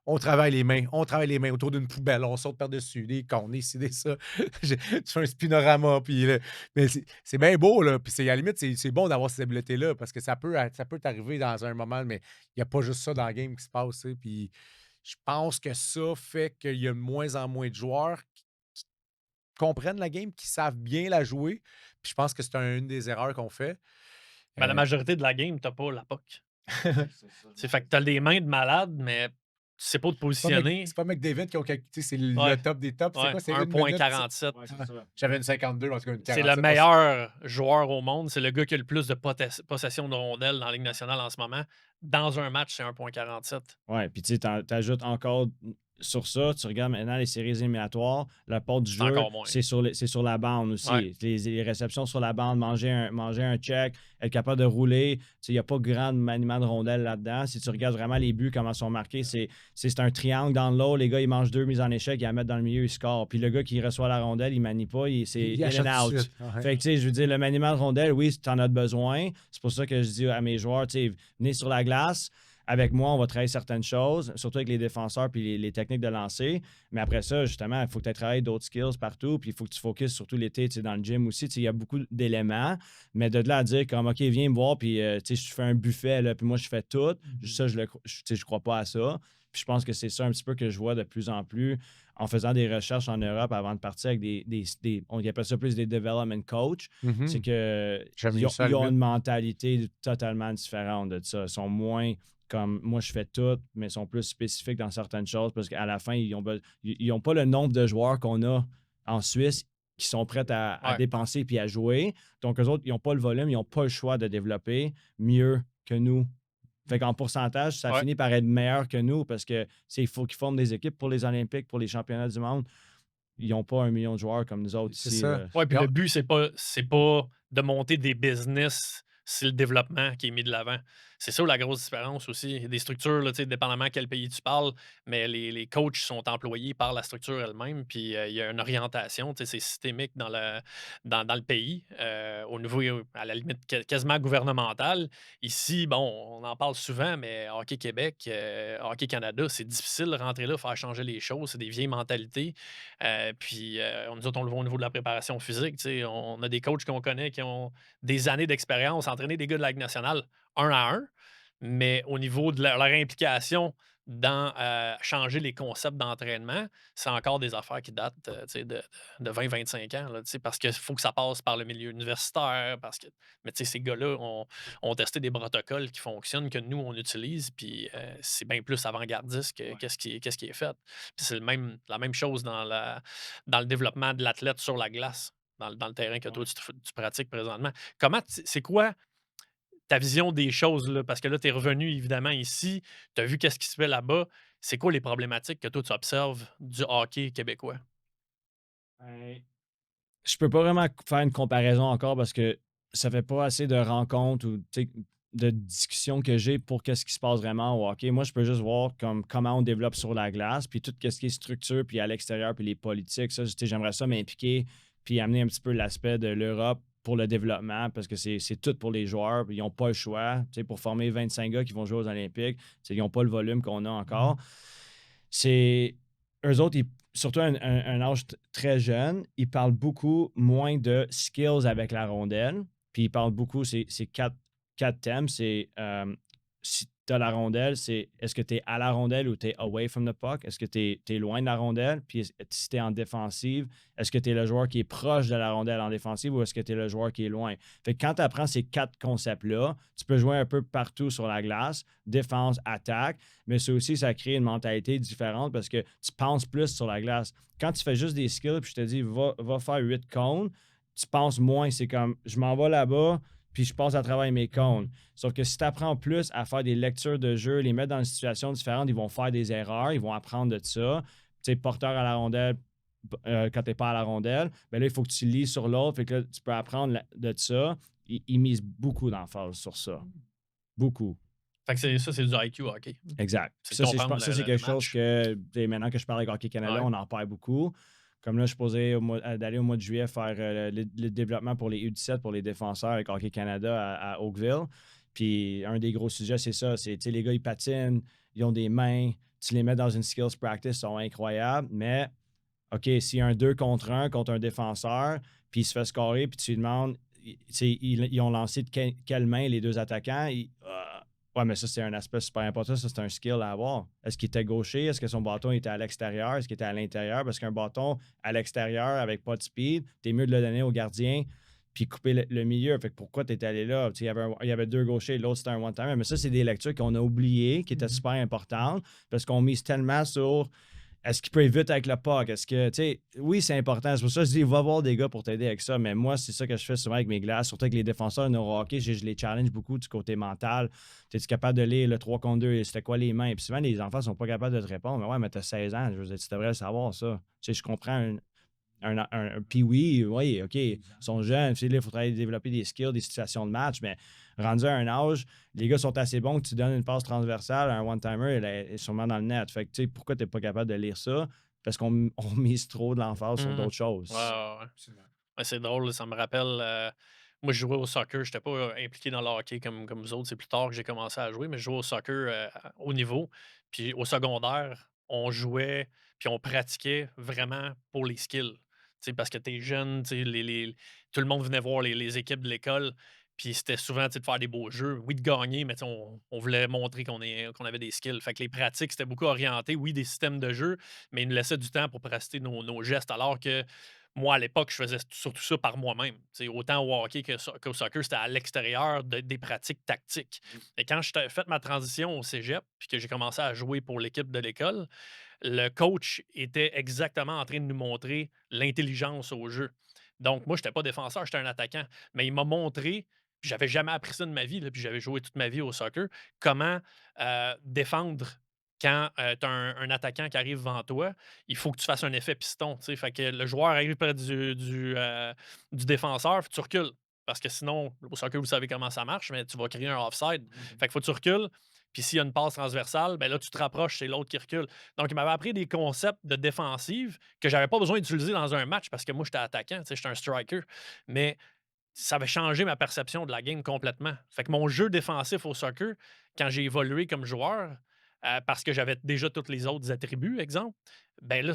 On travaille les mains autour d'une poubelle, on saute par-dessus, des cons, des ci, des ça. Tu fais un spinorama, puis mais c'est bien beau, là. Puis à la limite, c'est bon d'avoir ces habiletés-là parce que ça peut t'arriver dans un moment, mais il n'y a pas juste ça dans le game qui se passe, tu sais. Puis je pense que ça fait qu'il y a de moins en moins de joueurs qui comprennent la game, qui savent bien la jouer. Puis je pense que c'est une des erreurs qu'on fait. Ben, la majorité de la game, t'as pas la POC. C'est fait que t'as les mains de malade, mais tu sais pas te positionner. C'est pas McDavid qui ont calculé, c'est le Ouais. top des tops. C'est Ouais, quoi? C'est une minute? 1,47. Ouais, c'est ça. J'avais une 52, en tout cas une 47. C'est le meilleur joueur au monde. C'est le gars qui a le plus de possession de rondelles dans la Ligue nationale en ce moment. Dans un match, c'est 1,47. Ouais, puis tu sais, t'ajoutes encore sur ça, tu regardes maintenant les séries éliminatoires, la porte du C'est jeu, encore moins. c'est sur la bande aussi. Ouais. Les réceptions sur la bande, manger un check, être capable de rouler. Il n'y a pas grand maniement de rondelles là-dedans. Si tu regardes vraiment les buts, comment ils sont marqués, c'est un triangle dans l'eau. Les gars, ils mangent 2 mises en échec, ils la mettent dans le milieu, ils scorent. Puis le gars qui reçoit la rondelle, il ne manie pas, c'est Il in achète and tout de out. suite. Ouais. Fait que, tu sais, je veux dire, le maniement de rondelle, oui, tu en as besoin. C'est pour ça que je dis à mes joueurs, tu sais, venez sur la glace. Avec moi, on va travailler certaines choses, surtout avec les défenseurs puis les techniques de lancer. Mais après ça, justement, il faut que tu travailles d'autres skills partout. Puis il faut que tu focuses surtout l'été, tu sais, dans le gym aussi. Tu sais, il y a beaucoup d'éléments. Mais de là à dire comme, OK, viens me voir, puis tu sais, je fais un buffet, là, puis moi, je fais tout. Ça, tu sais, je crois pas à ça. Puis je pense que c'est ça un petit peu que je vois de plus en plus en faisant des recherches en Europe avant de partir avec on appelle ça plus des development coach. C'est que J'aime ils ça, ont limite. une mentalité totalement différente de ça. Ils sont moins comme moi, je fais tout, mais ils sont plus spécifiques dans certaines choses parce qu'à la fin, ils n'ont pas le nombre de joueurs qu'on a en Suisse qui sont prêts à Ouais. dépenser puis à jouer. Donc, eux autres, ils n'ont pas le volume, ils n'ont pas le choix de développer mieux que nous. Fait qu'en pourcentage, ça Ouais. finit par être meilleur que nous parce que il faut qu'ils forment des équipes pour les Olympiques, pour les championnats du monde. Ils n'ont pas 1 million de joueurs comme nous autres C'est ici. ça. Là. Ouais, puis Non. le but, c'est pas de monter des business, c'est le développement qui est mis de l'avant. C'est ça la grosse différence aussi. Il y a des structures, là, tu sais, dépendamment quel pays tu parles, mais les coachs sont employés par la structure elle-même, puis il y a une orientation, tu sais, c'est systémique dans le pays, au niveau, à la limite, quasiment gouvernemental. Ici, bon, on en parle souvent, mais Hockey Québec, Hockey Canada, c'est difficile de rentrer là, faire changer les choses. C'est des vieilles mentalités. Puis, nous autres, on le voit au niveau de la préparation physique. Tu sais, on a des coachs qu'on connaît qui ont des années d'expérience, entraîner des gars de la Ligue nationale 1-1, mais au niveau de leur implication dans changer les concepts d'entraînement, c'est encore des affaires qui datent tu sais, de 20-25 ans, là, tu sais, parce qu'il faut que ça passe par le milieu universitaire. Mais tu sais, ces gars-là ont testé des protocoles qui fonctionnent, que nous, on utilise, puis c'est bien plus avant-gardiste que qu'est-ce qui est fait. Puis c'est la même chose dans le développement de l'athlète sur la glace, dans le terrain que toi, tu pratiques présentement. C'est quoi ta vision des choses, là? Parce que là, tu es revenu évidemment ici, tu as vu qu'est-ce qui se fait là-bas. C'est quoi les problématiques que toi, tu observes du hockey québécois? Je peux pas vraiment faire une comparaison encore parce que ça fait pas assez de rencontres ou tu sais, de discussions que j'ai pour qu'est-ce qui se passe vraiment au hockey. Moi, je peux juste voir comment on développe sur la glace, puis tout ce qui est structure, puis à l'extérieur, puis les politiques. Ça, tu sais, j'aimerais ça m'impliquer, puis amener un petit peu l'aspect de l'Europe pour le développement, parce que c'est tout pour les joueurs, puis ils n'ont pas le choix. Tu sais, pour former 25 gars qui vont jouer aux Olympiques, tu sais, ils n'ont pas le volume qu'on a encore. C'est eux autres, surtout à un âge très jeune, ils parlent beaucoup moins de skills avec la rondelle. Puis ils parlent beaucoup, c'est quatre thèmes. C'est si tu as la rondelle, c'est est-ce que tu es à la rondelle ou tu es away from the puck? Est-ce que tu es loin de la rondelle? Puis si tu es en défensive, est-ce que tu es le joueur qui est proche de la rondelle en défensive ou est-ce que tu es le joueur qui est loin? Fait que quand tu apprends ces 4 concepts-là, tu peux jouer un peu partout sur la glace, défense, attaque, mais ça aussi, ça crée une mentalité différente parce que tu penses plus sur la glace. Quand tu fais juste des skills, puis je te dis, va faire 8 cônes, tu penses moins. C'est comme, je m'en vais là-bas, puis je passe à travers mes cônes. Sauf que si tu apprends plus à faire des lectures de jeu, les mettre dans une situation différente, ils vont faire des erreurs, ils vont apprendre de ça. Tu sais, porteur à la rondelle, quand tu n'es pas à la rondelle, bien là, il faut que tu lises sur l'autre, fait que là, tu peux apprendre de ça. Ils misent beaucoup d'emphase sur ça. Beaucoup. Fait que c'est du IQ hockey. Exact. C'est Ça, de je comprendre pense que ça, c'est le quelque chose match. que, tu sais, maintenant que je parle avec Hockey Canada, Ouais. on en parle beaucoup. Comme là, je suis posé d'aller au mois de juillet faire le développement pour les U17 pour les défenseurs avec Hockey Canada à Oakville. Puis un des gros sujets, c'est ça. C'est, tu sais, les gars, ils patinent, ils ont des mains, tu les mets dans une skills practice, ils sont incroyables. Mais, OK, s'il y a un 2 contre 1 contre un défenseur, puis il se fait scorer, puis tu lui demandes, tu sais, ils ont lancé de quelle main les deux attaquants? Ouais, mais ça, c'est un aspect super important. Ça, c'est un skill à avoir. Est-ce qu'il était gaucher? Est-ce que son bâton était à l'extérieur? Est-ce qu'il était à l'intérieur? Parce qu'un bâton à l'extérieur avec pas de speed, t'es mieux de le donner au gardien puis couper le milieu. Fait que pourquoi t'es allé là? Tu sais, il y avait 2 gauchers, l'autre, c'était un one-timer. Mais ça, c'est des lectures qu'on a oubliées, qui étaient super importantes parce qu'on mise tellement sur est-ce qu'il peut être vite avec le puck? Est-ce que, tu sais, oui, c'est important. C'est pour ça que je dis, va voir des gars pour t'aider avec ça. Mais moi, c'est ça que je fais souvent avec mes glaces, surtout avec les défenseurs neuro-hockey. Je les challenge beaucoup du côté mental. Es-tu capable de lire le 3 contre 2? C'était quoi les mains? Puis souvent, les enfants sont pas capables de te répondre. Mais ouais, mais t'as 16 ans. Je veux dire, tu devrais le savoir, ça. Tu sais, je comprends puis oui, OK, ils sont jeunes, puis là, il faudrait développer des skills, des situations de match, mais rendu à un âge, les gars sont assez bons que tu donnes une passe transversale à un one-timer, elle est sûrement dans le net. Fait que, tu sais, pourquoi tu n'es pas capable de lire ça? Parce qu'on mise trop de l'emphase sur d'autres choses. Ouais. Ouais, c'est drôle, ça me rappelle. Moi, je jouais au soccer. Je n'étais pas impliqué dans le hockey comme vous autres. C'est plus tard que j'ai commencé à jouer, mais je jouais au soccer au niveau. Puis au secondaire, on jouait, puis on pratiquait vraiment pour les skills. Tu sais, parce que tu es jeune, tu sais, tout le monde venait voir les équipes de l'école. Puis c'était souvent tu sais, de faire des beaux jeux. Oui, de gagner, mais tu sais, on voulait montrer qu'on avait des skills. Fait que les pratiques, c'était beaucoup orienté, oui, des systèmes de jeu, mais ils nous laissaient du temps pour pratiquer nos gestes. Alors que moi, à l'époque, je faisais surtout ça par moi-même. Tu sais, autant au hockey qu'au soccer, c'était à l'extérieur des pratiques tactiques. Et quand j'ai fait ma transition au cégep, puis que j'ai commencé à jouer pour l'équipe de l'école, le coach était exactement en train de nous montrer l'intelligence au jeu. Donc, moi, je n'étais pas défenseur, j'étais un attaquant. Mais il m'a montré, puis j'avais jamais appris ça de ma vie, là, puis j'avais joué toute ma vie au soccer, comment défendre quand tu as un attaquant qui arrive devant toi. Il faut que tu fasses un effet piston. Tu sais. Fait que le joueur arrive près du défenseur, tu recules. Parce que sinon, au soccer, vous savez comment ça marche, mais tu vas créer un offside. Fait qu'il faut que tu recules. Puis s'il y a une passe transversale, ben là, tu te rapproches, c'est l'autre qui recule. Donc, il m'avait appris des concepts de défensive que j'avais pas besoin d'utiliser dans un match parce que moi, j'étais attaquant, tu sais, j'étais un striker. Mais ça avait changé ma perception de la game complètement. Fait que mon jeu défensif au soccer, quand j'ai évolué comme joueur, parce que j'avais déjà tous les autres attributs, exemple, ben là,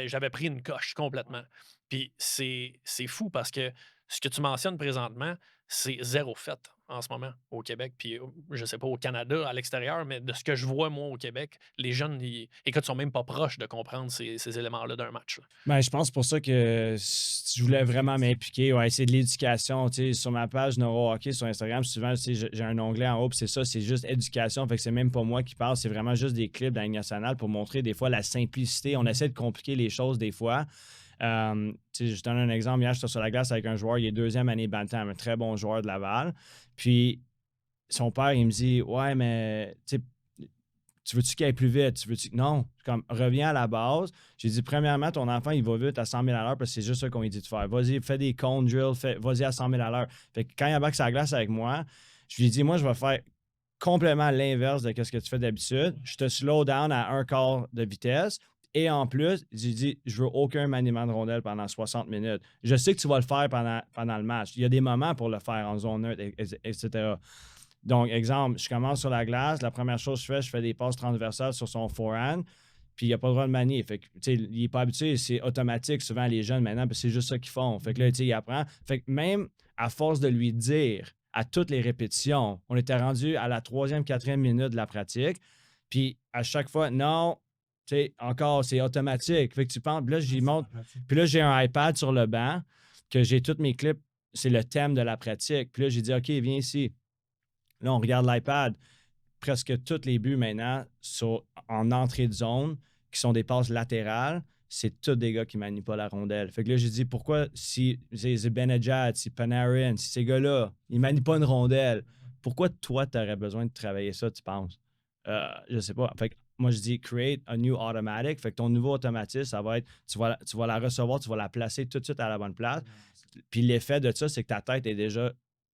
j'avais pris une coche complètement. Puis c'est fou parce que ce que tu mentionnes présentement, c'est zéro fait en ce moment au Québec. Puis je sais pas au Canada, à l'extérieur, mais de ce que je vois, moi, au Québec, les jeunes, écoute, sont même pas proches de comprendre ces éléments-là d'un match. Là. Ben, je pense pour ça que si je voulais vraiment m'impliquer, ouais, c'est de l'éducation. Tu sais, sur ma page Neuro Hockey sur Instagram, souvent, tu sais, j'ai un onglet en haut, puis c'est ça, c'est juste éducation. Fait que c'est même pas moi qui parle, c'est vraiment juste des clips dans la Ligue nationale pour montrer des fois la simplicité. On essaie de compliquer les choses des fois. Tu sais, je te donne un exemple. Hier, j'étais sur la glace avec un joueur, il est deuxième année Bantam, un très bon joueur de Laval. Puis son père, il me dit ouais, mais tu sais, tu veux-tu qu'il aille plus vite? Tu veux-tu... Non, comme reviens à la base. J'ai dit, premièrement, ton enfant, il va vite à 100 000 à l'heure parce que c'est juste ça qu'on lui dit de faire. Vas-y, fais des cone drills, vas-y à 100 000 à l'heure. Fait que quand il embarque sa glace avec moi, je lui ai dit, moi, je vais faire complètement l'inverse de ce que tu fais d'habitude. Je te slow down à un quart de vitesse. Et en plus, j'ai dit, je veux aucun maniement de rondelle pendant 60 minutes. Je sais que tu vas le faire pendant le match. Il y a des moments pour le faire en zone neutre, etc. Donc, exemple, je commence sur la glace. La première chose que je fais des passes transversales sur son forehand. Puis il n'a pas le droit de manier. Fait que, il n'est pas habitué, c'est automatique souvent les jeunes maintenant, parce que c'est juste ça qu'ils font. Fait que là, il apprend. Fait que même à force de lui dire à toutes les répétitions, on était rendu à la 3e, 4e minute de la pratique. Puis à chaque fois, non, encore, c'est automatique. Fait que tu penses, puis là, j'y montre. Puis là, j'ai un iPad sur le banc que j'ai tous mes clips. C'est le thème de la pratique. Puis là, j'ai dit, OK, viens ici. Là, on regarde l'iPad. Presque tous les buts maintenant sont en entrée de zone, qui sont des passes latérales. C'est tous des gars qui ne manient pas la rondelle. Fait que là, j'ai dit, pourquoi si c'est Benajad, si Panarin, si ces gars-là, ils ne manient pas une rondelle, pourquoi toi, tu aurais besoin de travailler ça, tu penses? Je sais pas. Fait que moi, je dis, create a new automatic. Fait que ton nouveau automatisme, ça va être, tu vas la recevoir, tu vas la placer tout de suite à la bonne place. Puis l'effet de ça, c'est que ta tête est déjà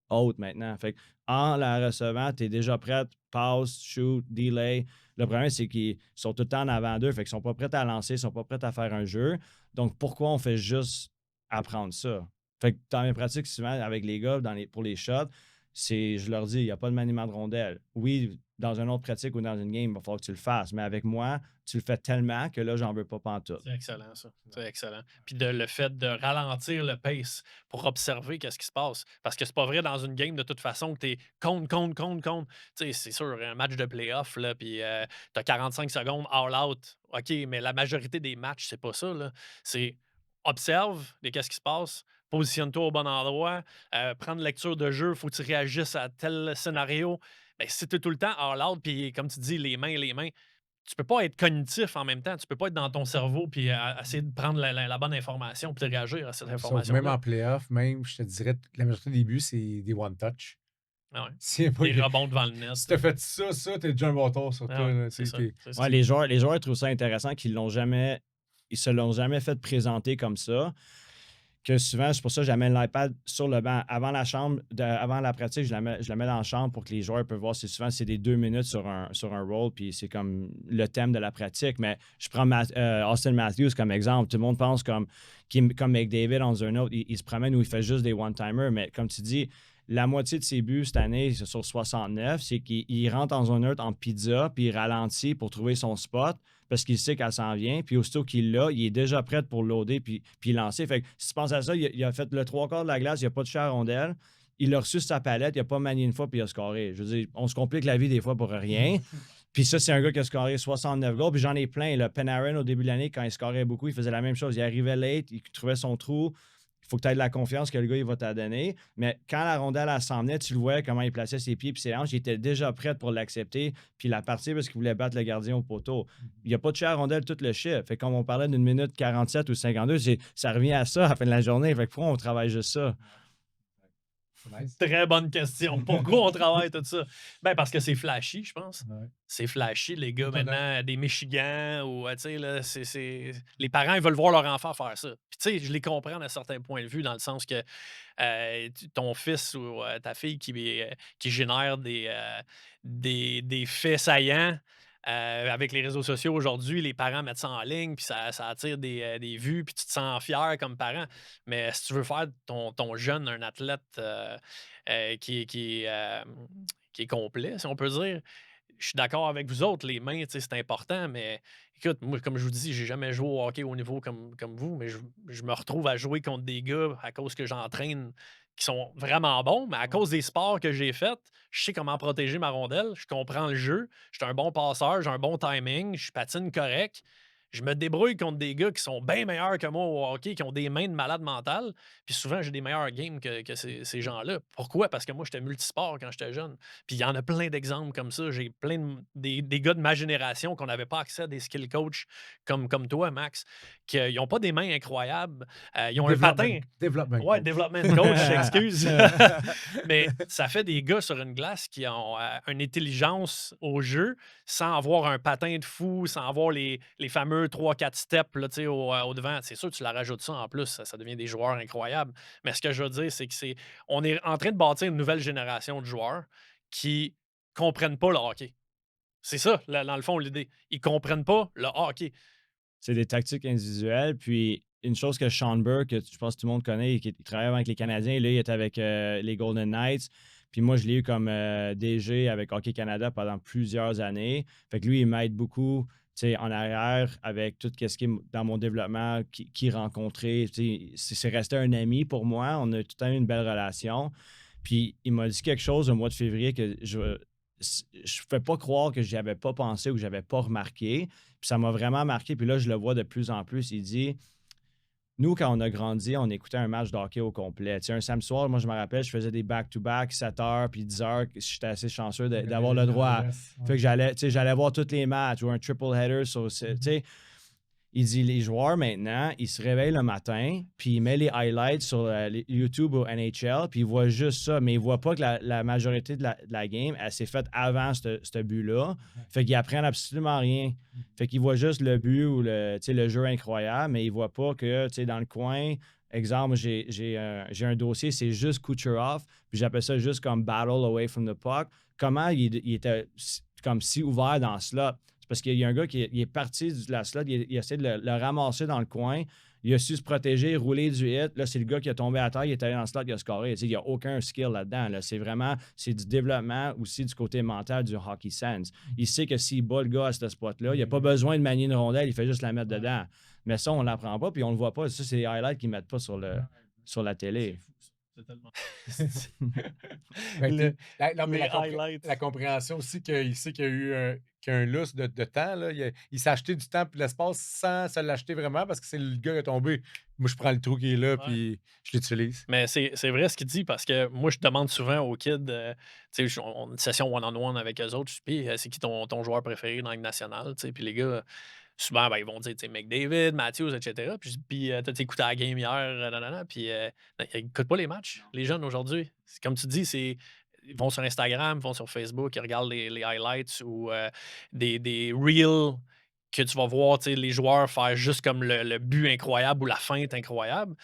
haute maintenant. Fait que en la recevant, tu es déjà prête, passe, shoot, delay. Le problème, c'est qu'ils sont tout le temps en avant d'eux, fait qu'ils sont pas prêts à lancer, ils sont pas prêts à faire un jeu. Donc, pourquoi on fait juste apprendre ça? Fait que dans mes pratiques, souvent, avec les gars, pour les shots, je leur dis, il n'y a pas de maniement de rondelle. Oui, dans une autre pratique ou dans une game, il va falloir que tu le fasses. Mais avec moi, tu le fais tellement que là, j'en veux pas pantoute. C'est excellent, ça. C'est excellent. Puis le fait de ralentir le pace pour observer qu'est-ce qui se passe. Parce que c'est pas vrai dans une game, de toute façon, que t'es contre. Tu sais, c'est sûr, un match de playoff, là, puis t'as 45 secondes all-out. OK, mais la majorité des matchs, c'est pas ça, là. C'est observe qu'est-ce qui se passe, positionne-toi au bon endroit, prendre lecture de jeu, faut que tu réagisses à tel scénario. Ben, si t'es tout le temps all-out, puis comme tu dis, les mains, tu peux pas être cognitif en même temps. Tu peux pas être dans ton cerveau puis essayer de prendre la bonne information puis de réagir à cette Sauf information. même en playoff, je te dirais, la majorité des buts, c'est des one-touch. Ah ouais. C'est pas Des que- rebonds devant le net. Si t'as fait ça, t'es déjà un bon tour sur Ah toi. ouais, là, c'est tu sais, ça, t'es- c'est ça. Ouais, les joueurs trouvent ça intéressant qu'ils se l'ont jamais fait présenter comme ça. Que souvent, c'est pour ça que j'amène l'iPad sur le banc. Avant la pratique, je la mets dans la chambre pour que les joueurs peuvent voir. Souvent, c'est des 2 minutes sur un roll, puis c'est comme le thème de la pratique. Mais je prends Austin Matthews comme exemple. Tout le monde pense comme McDavid dans un autre. Il se promène où il fait juste des one-timers. Mais comme tu dis, la moitié de ses buts cette année, c'est sur 69, c'est qu'il rentre dans un neutre en pizza, puis il ralentit pour trouver son spot parce qu'il sait qu'elle s'en vient. Puis aussitôt qu'il l'a, il est déjà prêt pour loader puis lancer. Fait que si tu penses à ça, il a fait le 3/4 de la glace, il n'y a pas de à rondelle. Il a reçu sa palette, il n'a pas manié une fois, puis il a scoré. Je veux dire, on se complique la vie des fois pour rien. Puis ça, c'est un gars qui a scoré 69 goals. Puis j'en ai plein. Là. Panarin, au début de l'année, quand il scorait beaucoup, il faisait la même chose. Il arrivait late, il trouvait son trou. Il faut que tu aies de la confiance que le gars, il va t'en donner. Mais quand la rondelle, elle s'en venait, tu le voyais comment il plaçait ses pieds et ses hanches. Il était déjà prêt pour l'accepter puis la partie parce qu'il voulait battre le gardien au poteau. Il n'y a pas de à rondelle tout le chiffre. Fait que comme on parlait d'une minute 47 ou 52, ça revient à ça à la fin de la journée. Fait que pourquoi on travaille juste ça? Nice. Très bonne question. Pourquoi on travaille tout ça? Ben parce que c'est flashy, je pense. Ouais. C'est flashy, les gars, Étonnant. maintenant, des Michigan, ou, tu sais, là, les parents, ils veulent voir leur enfant faire ça. Puis, tu sais, je les comprends d'un certain point de vue, dans le sens que ton fils ou ta fille qui génère des faits saillants, avec les réseaux sociaux aujourd'hui, les parents mettent ça en ligne, puis ça attire des vues, puis tu te sens fier comme parent. Mais si tu veux faire ton jeune un athlète qui est complet, si on peut dire, je suis d'accord avec vous autres, les mains, tu sais, c'est important, mais écoute, moi, comme je vous dis, j'ai jamais joué au hockey au niveau comme vous, mais je me retrouve à jouer contre des gars à cause que j'entraîne qui sont vraiment bons, mais à cause des sports que j'ai faits, je sais comment protéger ma rondelle, je comprends le jeu, je suis un bon passeur, j'ai un bon timing, je patine correct. Je me débrouille contre des gars qui sont bien meilleurs que moi au hockey, qui ont des mains de malade mental. Puis souvent, j'ai des meilleurs games que ces gens-là. Pourquoi? Parce que moi, j'étais multisport quand j'étais jeune. Puis il y en a plein d'exemples comme ça. J'ai des gars de ma génération qu'on n'avait pas accès à des skill coachs comme toi, Max, qui n'ont pas des mains incroyables. Ils ont un patin. Développement. Ouais, coach. development coach, excuse. Mais ça fait des gars sur une glace qui ont une intelligence au jeu sans avoir un patin de fou, sans avoir les fameux 3-4 steps là, tu sais, au devant. C'est sûr que tu la rajoutes ça en plus, ça devient des joueurs incroyables. Mais ce que je veux dire, c'est on est en train de bâtir une nouvelle génération de joueurs qui comprennent pas le hockey. C'est ça, dans le fond, l'idée. Ils comprennent pas le hockey. C'est des tactiques individuelles. Puis une chose que Sean Burke, que je pense que tout le monde connaît, il travaille avec les Canadiens, là, il était avec les Golden Knights. Puis moi, je l'ai eu comme DG avec Hockey Canada pendant plusieurs années. Fait que lui, il m'aide beaucoup en arrière avec tout ce qui est dans mon développement, qui rencontrer. C'est resté un ami pour moi. On a tout le temps eu une belle relation. Puis il m'a dit quelque chose au mois de février que je ne fais pas croire que je avais pas pensé ou que je n'avais pas remarqué. Puis ça m'a vraiment marqué. Puis là, je le vois de plus en plus. Il dit... Nous, quand on a grandi, on écoutait un match de hockey au complet. Un samedi soir, moi, je me rappelle, je faisais des back-to-back, 7 heures puis 10 heures. J'étais assez chanceux d'avoir le droit à... Fait que j'allais voir tous les matchs ou un triple header. Il dit, les joueurs, maintenant, ils se réveillent le matin, puis ils mettent les highlights sur YouTube ou NHL, puis ils voient juste ça, mais ils ne voient pas que la majorité de la game, elle s'est faite avant ce but-là. Fait qu'ils apprennent absolument rien. Fait qu'ils voient juste le but ou le jeu incroyable, mais ils ne voient pas que, dans le coin, exemple, j'ai un dossier, c'est juste Kucherov, puis j'appelle ça juste comme battle away from the puck. Comment il était comme si ouvert dans ce slot? C'est parce qu'il y a un gars qui est parti de la slot, il a essayé de le ramasser dans le coin, il a su se protéger, rouler du hit. Là, c'est le gars qui a tombé à terre, il est allé dans le slot, il a scoré. Il n'y a aucun skill là-dedans. Là. C'est du développement aussi du côté mental du hockey sense. Il sait que s'il bat le gars à ce spot-là, il n'a pas besoin de manier une rondelle, il fait juste la mettre dedans. Mais ça, on ne l'apprend pas, puis on ne le voit pas. Ça, c'est les highlights qu'ils ne mettent pas sur la télé. C'est tellement. Ben, Le- non, mais les highlights. la compréhension aussi qu'il sait qu'il y a eu qu'un lousse de temps. Là. Il s'est acheté du temps et l'espace sans se l'acheter vraiment parce que c'est le gars qui est tombé. Moi, je prends le trou qui est là puis je l'utilise. Mais c'est vrai ce qu'il dit parce que moi, je demande souvent aux kids, tu sais, on a une session one-on-one avec eux autres, je dis, puis c'est qui ton joueur préféré dans la Ligue nationale? Tu sais, puis les gars, souvent, ben, ils vont dire, tu sais, McDavid, Matthews, etc. Puis je dis, puis t'as écouté la game hier, nanana, puis ils n'écoutent pas les matchs, les jeunes aujourd'hui. Comme tu dis, ils vont sur Instagram, ils vont sur Facebook, ils regardent les highlights ou des reels que tu vas voir, tu sais, les joueurs faire juste comme le but incroyable ou la feinte incroyable.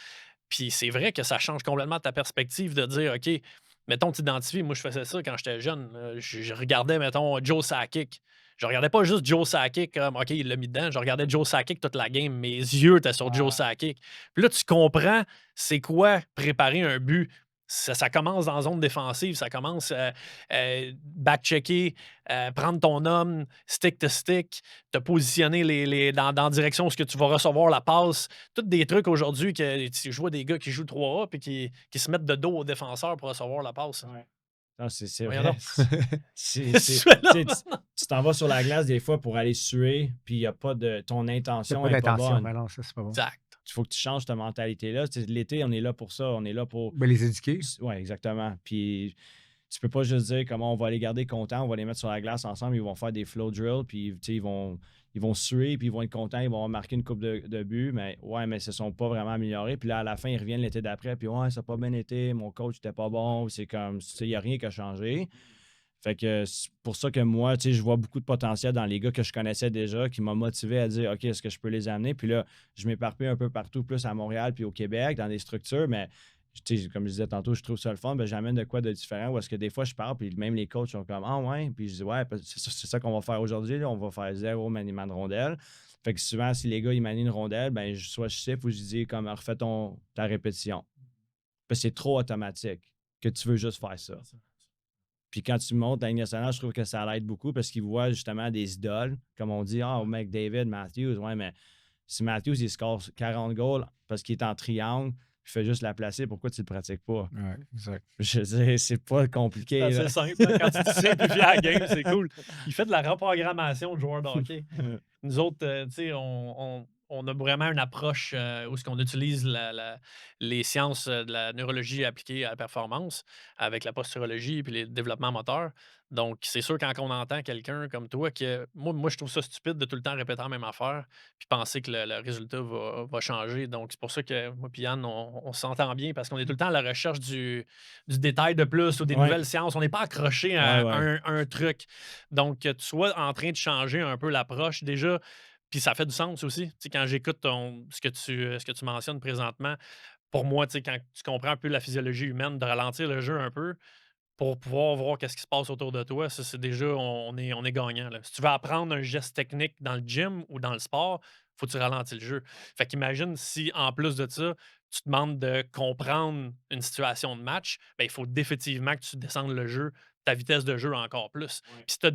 Puis c'est vrai que ça change complètement ta perspective de dire, OK, mettons, t'identifies. Moi, je faisais ça quand j'étais jeune. Je regardais, mettons, Joe Sakic. Je regardais pas juste Joe Sakic comme, OK, il l'a mis dedans. Je regardais Joe Sakic toute la game. Mes yeux étaient sur Joe Sakic. Puis là, tu comprends c'est quoi préparer un but. Ça commence dans zone défensive, ça commence back-checker, prendre ton homme, stick to stick, te positionner dans la direction où ce que tu vas recevoir la passe. Tous des trucs aujourd'hui que je vois des gars qui jouent 3A et qui se mettent de dos au défenseur pour recevoir la passe. Ouais. Non, c'est Voyons vrai. donc. Tu t'en vas sur la glace des fois pour aller suer, puis il n'y a pas de. Ton intention pas n'est pas d'intention, bonne. mais non, ça, c'est pas bon. Exact. Il faut que tu changes ta mentalité-là. L'été, on est là pour ça. On est là pour. Ben, les éduquer. Oui, exactement. Puis tu peux pas juste dire comment on va les garder contents, on va les mettre sur la glace ensemble, ils vont faire des flow drills, puis ils vont suer, puis ils vont être contents, ils vont marquer une coupe de buts, mais ouais, mais ils se sont pas vraiment améliorés. Puis là, à la fin, ils reviennent l'été d'après, puis ouais, ça n'a pas bien été, mon coach n'était pas bon, c'est comme, il n'y a rien qui a changé. Fait que c'est pour ça que moi, je vois beaucoup de potentiel dans les gars que je connaissais déjà, qui m'ont motivé à dire, OK, est-ce que je peux les amener? Puis là, je m'éparpille un peu partout, plus à Montréal puis au Québec, dans des structures, mais comme je disais tantôt, je trouve ça le fun, ben, j'amène de quoi de différent, où est-ce que des fois, je parle, puis même les coachs sont comme, ah ouais, puis je dis, ouais, c'est ça qu'on va faire aujourd'hui, là, on va faire 0 maniement de rondelle. Fait que souvent, si les gars, ils manient une rondelle, ben, soit je siffle ou je dis, comme, refais ta répétition. Parce que c'est trop automatique que tu veux juste faire ça. Puis quand tu montes à la Ligue nationale, je trouve que ça l'aide beaucoup parce qu'ils voient justement des idoles, comme on dit, McDavid, Matthews, ouais, mais si Matthews, il score 40 goals parce qu'il est en triangle, il fait juste la placer, pourquoi tu ne le pratiques pas? Ouais, exact. Je sais, c'est pas compliqué. C'est simple. Quand tu simplifies la game, c'est cool. Il fait de la reprogrammation de joueurs de hockey. Nous autres, tu sais, on a vraiment une approche où on utilise les sciences de la neurologie appliquées à la performance avec la posturologie et le développement moteur. Donc, c'est sûr, quand on entend quelqu'un comme toi, que moi, je trouve ça stupide de tout le temps répéter la même affaire puis penser que le résultat va changer. Donc, c'est pour ça que moi et Yann, on s'entend bien parce qu'on est tout le temps à la recherche du détail de plus ou des nouvelles sciences. On n'est pas accroché à un truc. Donc, que tu sois en train de changer un peu l'approche, déjà, puis ça fait du sens aussi. Tu sais, quand j'écoute ce que tu mentionnes présentement, pour moi, tu sais, quand tu comprends un peu la physiologie humaine, de ralentir le jeu un peu pour pouvoir voir qu'est-ce qui se passe autour de toi, ça, c'est déjà, on est gagnant. Là. Si tu veux apprendre un geste technique dans le gym ou dans le sport, faut que tu ralentis le jeu. Fait qu'imagine si, en plus de ça, tu te demandes de comprendre une situation de match, ben, il faut définitivement que tu descendes le jeu, ta vitesse de jeu encore plus. Puis si tu as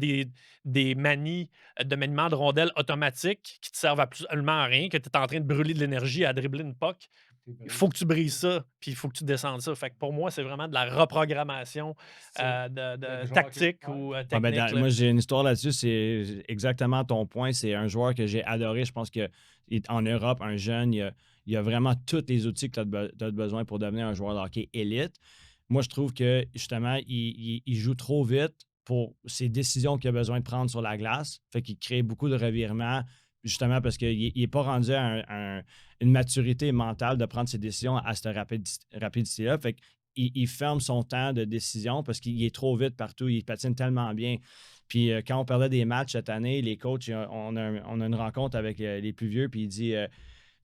des manies de maniement de rondelles automatiques qui te servent absolument à rien, que tu es en train de brûler de l'énergie à dribbler une puck, il faut que tu brises ça, puis il faut que tu descendes ça. Fait que pour moi, c'est vraiment de la reprogrammation de tactique ou technique. Moi, j'ai une histoire là-dessus. C'est exactement ton point. C'est un joueur que j'ai adoré. Je pense qu'en Europe, un jeune, il y a vraiment tous les outils que tu as besoin pour devenir un joueur de hockey élite. Moi, je trouve que, justement, il joue trop vite pour ses décisions qu'il a besoin de prendre sur la glace. Fait qu'il crée beaucoup de revirements, justement parce qu'il n'est pas rendu à une maturité mentale de prendre ses décisions à cette rapidité-là. Fait qu'il ferme son temps de décision parce qu'il est trop vite partout. Il patine tellement bien. Puis quand on parlait des matchs cette année, les coachs, on a une rencontre avec les plus vieux, puis il dit...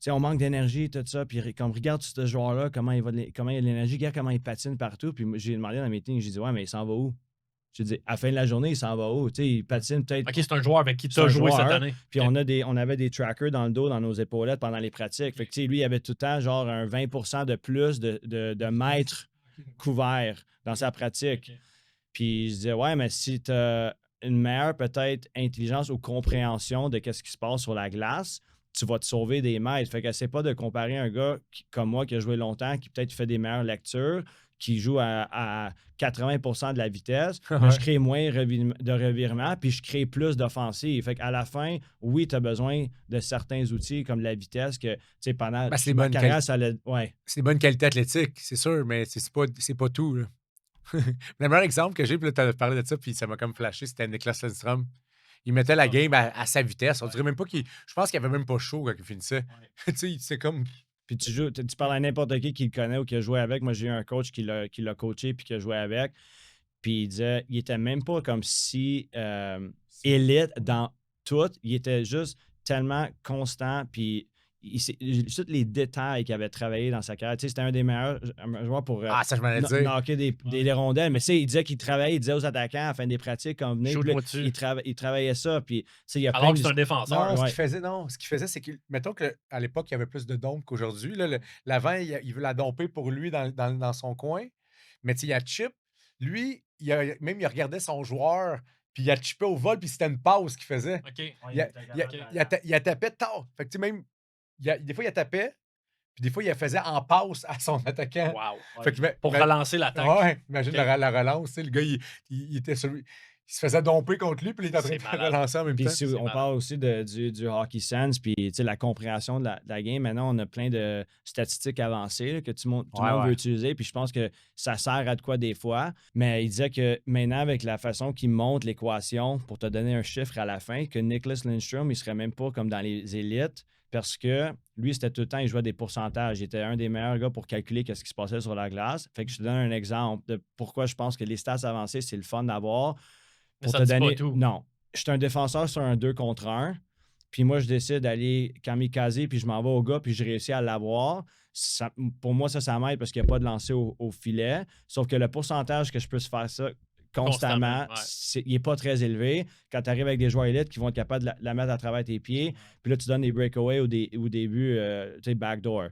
on manque d'énergie, tout ça. Puis comme regarde ce joueur-là, comment il a de l'énergie, regarde comment il patine partout. Puis j'ai demandé dans le meeting, j'ai dit, ouais, mais il s'en va où? J'ai dit, à la fin de la journée, il s'en va où? Il patine peut-être. OK, c'est un joueur avec qui tu as joué cette année. Puis on avait des trackers dans le dos, dans nos épaulettes pendant les pratiques. Fait que lui, il avait tout le temps genre un 20% de plus de mètres couverts dans sa pratique. Puis je disais, ouais, mais si tu as une meilleure peut-être intelligence ou compréhension de ce qui se passe sur la glace, tu vas te sauver des mètres. Fait qu'essaie pas de comparer un gars comme moi qui a joué longtemps, qui peut-être fait des meilleures lectures, qui joue à 80% de la vitesse. Mais je crée moins de revirements, puis je crée plus d'offensives. Fait qu'à la fin, oui, tu as besoin de certains outils comme la vitesse que, tu sais, pendant ma carrière, ça allait... Ouais. C'est des bonnes qualités athlétiques, c'est sûr, mais c'est pas tout. Là. Le meilleur exemple que j'ai, puis là, tu as parlé de ça, puis ça m'a comme flashé, c'était Niklas Lundström. Il mettait la game à sa vitesse. On dirait même pas qu'il. Je pense qu'il avait même pas chaud quand il finissait. Tu sais, c'est comme. Puis tu parles à n'importe qui le connaît ou qui a joué avec. Moi, j'ai eu un coach qui l'a coaché puis qui a joué avec. Puis il disait, il était même pas comme si élite dans tout. Il était juste tellement constant. Puis tous les détails qu'il avait travaillé dans sa carrière. Tu sais, c'était un des meilleurs joueurs pour ça, je m'en ai dit. knocker des rondelles. Mais tu sais, il disait qu'il travaillait, il disait aux attaquants à la fin des pratiques, quand venait, il travaillait ça. Puis, il y a alors que c'est un défenseur. Non, ce qu'il faisait, c'est que, mettons qu'à l'époque, il y avait plus de dompe qu'aujourd'hui. L'avant, il veut la domper pour lui dans son coin. Mais tu sais, il y a Chip. Lui, il regardait son joueur, puis il a chippé au vol, puis c'était une pause qu'il faisait. OK. Il a tapé tard. Fait que tu sais, même. Des fois, il tapait, puis des fois, il faisait en passe à son attaquant. Wow. Fait que, pour relancer l'attaque. Ouais, imagine la relance. Le gars, il était il se faisait domper contre lui, puis il était en train de relancer en même temps. Puis on parle aussi du hockey sense, puis la compréhension de la game. Maintenant, on a plein de statistiques avancées là, que tout le monde veut utiliser, puis je pense que ça sert à de quoi des fois. Mais il disait que maintenant, avec la façon qu'il montre l'équation pour te donner un chiffre à la fin, que Niklas Lundström, il serait même pas comme dans les élites, parce que lui, c'était tout le temps, il jouait des pourcentages. Il était un des meilleurs gars pour calculer ce qui se passait sur la glace. Fait que je te donne un exemple de pourquoi je pense que les stats avancées, c'est le fun d'avoir. Mais ça te dit pas tout. Non. Je suis un défenseur sur un 2 contre 1. Puis moi, je décide d'aller kamikaze, puis je m'en vais au gars, puis je réussis à l'avoir. Pour moi, ça m'aide parce qu'il n'y a pas de lancer au filet. Sauf que le pourcentage que je peux se faire ça constamment, il n'est pas très élevé. Quand tu arrives avec des joueurs élites qui vont être capables de la mettre à travers tes pieds, puis là, tu donnes des breakaways au début, tu sais, backdoor.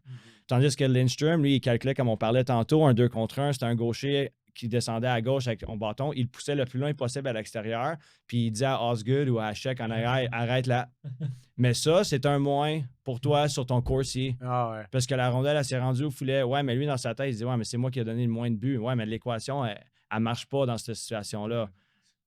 Tandis que Lindstrom, lui, il calculait, comme on parlait tantôt, un 2 contre 1, c'était un gaucher qui descendait à gauche avec son bâton, il le poussait le plus loin possible à l'extérieur, puis il disait à Osgood ou à Sheck en arrière, arrête là. Mais ça, c'est un moins pour toi sur ton coursier. Parce que la rondelle, elle s'est rendue au filet. Ouais, mais lui, dans sa tête, il dit, ouais, mais c'est moi qui ai donné le moins de buts. Ouais, mais l'équation, elle marche pas dans cette situation-là.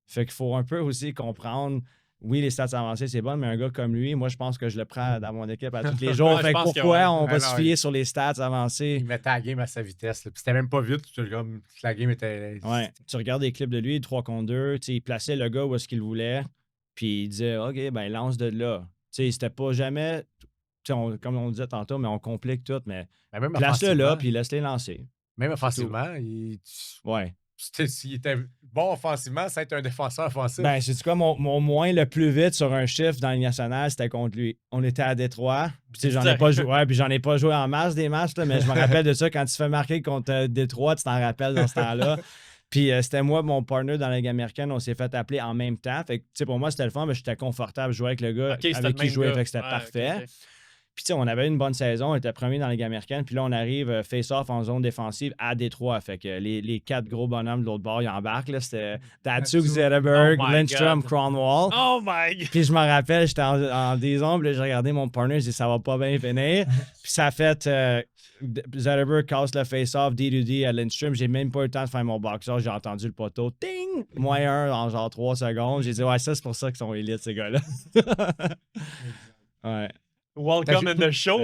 Fait qu'il faut un peu aussi comprendre, oui, les stats avancées, c'est bon, mais un gars comme lui, moi, je pense que je le prends dans mon équipe à tous les jours. Fait que pourquoi on va se fier sur les stats avancées? Il mettait la game à sa vitesse. Puis c'était même pas vite. Comme la game était... Ouais. Tu regardes des clips de lui, 3 contre 2, il plaçait le gars où est-ce qu'il voulait, puis il disait, OK, ben lance de là. C'était pas jamais, comme on disait tantôt, mais on complique tout, mais place-le là, puis laisse-les lancer. Même offensivement, Ouais. S'il était bon offensivement, ça va être un défenseur offensif. Ben, c'est quoi, mon moins le plus vite sur un chiffre dans le national, c'était contre lui. On était à Détroit. Puis j'en ai pas joué. Ouais, puis j'en ai pas joué en masse des matchs, là, mais je me rappelle de ça. Quand tu fais marquer contre Détroit, tu t'en rappelles dans ce temps-là. Puis c'était moi, mon partner dans la Ligue américaine, on s'est fait appeler en même temps. Fait que, pour moi, c'était le fun, mais j'étais confortable de jouer avec le gars avec qui je jouais, fait que c'était parfait. Okay. Puis, on avait une bonne saison, on était premier dans la Ligue américaine. Puis là, on arrive face-off en zone défensive à Détroit. Fait que les 4 gros bonhommes de l'autre bord, ils embarquent. Là, c'était Datsuk, Zetterberg, Lindstrom, Cronwall. Oh my God! Puis je me rappelle, j'étais en désemble, j'ai regardé mon partner, j'ai dit ça va pas bien finir. Puis ça a fait Zetterberg casse le face-off, D2D à Lindstrom. J'ai même pas eu le temps de faire mon boxer. J'ai entendu le poteau. Ting! -1 en genre 3 secondes. J'ai dit, ouais, ça, c'est pour ça qu'ils sont élites, ces gars-là. Ouais. Welcome in the show.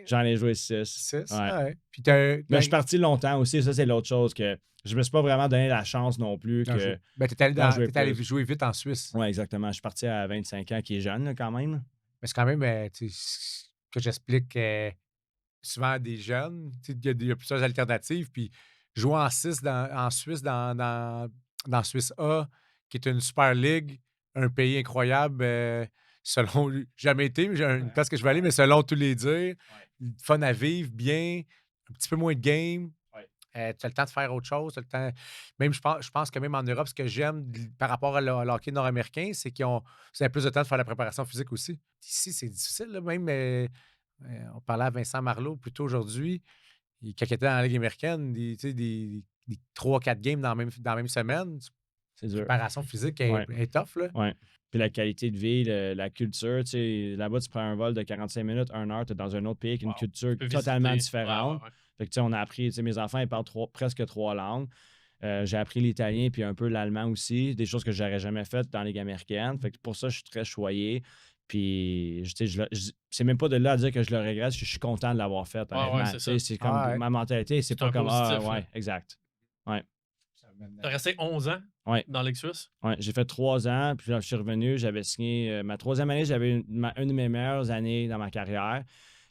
J'en ai joué 6. 6? Ouais. Puis mais je suis parti longtemps aussi. Ça, c'est l'autre chose que je me suis pas vraiment donné la chance non plus. Que t'es allé jouer vite en Suisse. Oui, exactement. Je suis parti à 25 ans, qui est jeune là, quand même. Mais c'est quand même que j'explique souvent à des jeunes. Il y a plusieurs alternatives. Puis jouer en 6 en Suisse, dans Suisse A, qui est une super ligue, un pays incroyable. Selon, jamais été, mais j'ai une place que je vais aller, mais selon tous les dires, fun à vivre, bien, un petit peu moins de game. Tu as le temps de faire autre chose. Le temps... Même, je pense que même en Europe, ce que j'aime par rapport à l'hockey nord-américain, c'est qu'ils ont plus de temps de faire la préparation physique aussi. Ici, c'est difficile. Là, même, on parlait à Vincent Marleau plus tôt aujourd'hui. Quand il était dans la Ligue américaine, des 3-4 games dans la même semaine. C'est dur. préparation physique Ouais. est tough, là. Ouais. Puis la qualité de vie, la culture, tu sais, là-bas, tu prends un vol de 45 minutes, 1 heure, tu es dans un autre pays avec une Wow. culture Tu peux totalement visiter. Ouais, différente. ouais, ouais. Fait que, tu sais, on a appris, tu sais, mes enfants, ils parlent presque 3 langues. J'ai appris l'italien puis un peu l'allemand aussi, des choses que j'aurais jamais faites dans la Ligue américaine. Fait que pour ça, je suis très choyé. Puis, tu sais, c'est même pas de là à dire que je le regrette, je suis content de l'avoir fait, Ouais, ouais, honnêtement. c'est Tu ça. sais, c'est comme Ah ouais. ma mentalité, c'est C'est pas un comme ah positif, là. ouais, exact. Ouais, T'as resté 11 ans ouais. dans la Ligue suisse? Ouais, j'ai fait 3 ans, puis là, je suis revenu, j'avais signé ma troisième année, j'avais une de mes meilleures années dans ma carrière.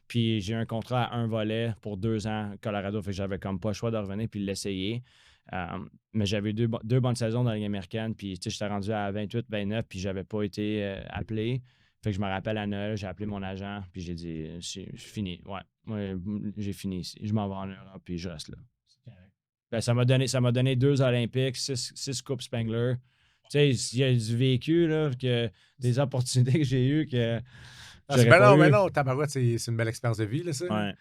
Puis j'ai eu un contrat à un volet pour 2 ans à Colorado, fait que j'avais comme pas le choix de revenir puis de l'essayer. Mais j'avais eu deux bonnes saisons dans la Ligue américaine, puis tu sais, j'étais rendu à 28, 29, puis j'avais pas été appelé. Fait que je me rappelle à Noël, j'ai appelé mon agent, puis j'ai dit, je fini, ouais, j'ai fini ici. Je m'en vais en Europe, puis je reste là. Ben, ça m'a donné 2 Olympiques, 6 Coupes Spengler. Tu sais, il y a du vécu, là, des opportunités que j'ai eues que j'aurais pas Ben eu. non, tabarouette, c'est une belle expérience de vie, là, ça. Ouais.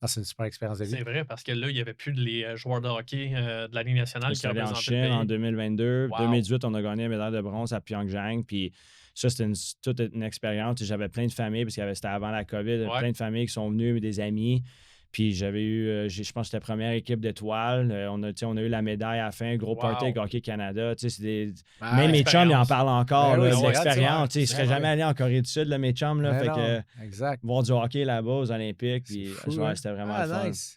Ah, c'est une super expérience de vie. C'est vrai, parce que là, il n'y avait plus les joueurs de hockey de la Ligue nationale Je qui suis allé en représentaient le Chine en pays. 2022. Wow. 2018, on a gagné la médaille de bronze à Pyeongchang. Puis ça, c'était toute une expérience. J'avais plein de familles, parce que c'était avant la COVID, Ouais. plein de familles qui sont venues, des amis. Puis j'avais eu, je pense que c'était la première équipe d'étoiles. On a eu la médaille à la fin, gros Wow. party avec Hockey Canada. Tu sais, Ah, même mes chums, ils en expérience. parlent encore, Ben oui, là, c'est de hot, ça, l'expérience. ouais. Tu sais, Ils ne C'est seraient vrai. jamais allés en Corée du Sud, là, mes chums. Là, Ben fait non, que exact. voir du hockey là-bas aux Olympiques. C'est Puis fou, ouais, hein? c'était vraiment Ah, le fun. nice.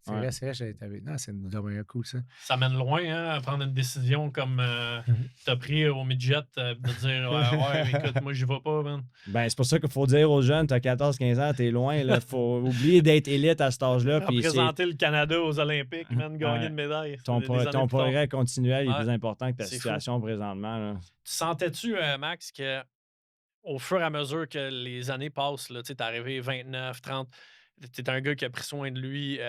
C'est Ouais. vrai, non, c'est vraiment cool, ça. Ça mène loin, hein, à prendre une décision comme t'as pris au midget, de dire ouais, écoute, moi, j'y vais pas, man. Ben, c'est pour ça qu'il faut dire aux jeunes, t'as 14-15 ans, t'es loin, il faut oublier d'être élite à cet âge-là. Puis c'est Représenter le Canada aux Olympiques, man, gagner Ouais. une médaille. ton, Des années ton plus tard. progrès continuel est Ouais. plus important que ta C'est fou. situation présentement. Là. Tu sentais-tu, Max, que au fur et à mesure que les années passent, tu sais, t'es arrivé 29, 30, t'es un gars qui a pris soin de lui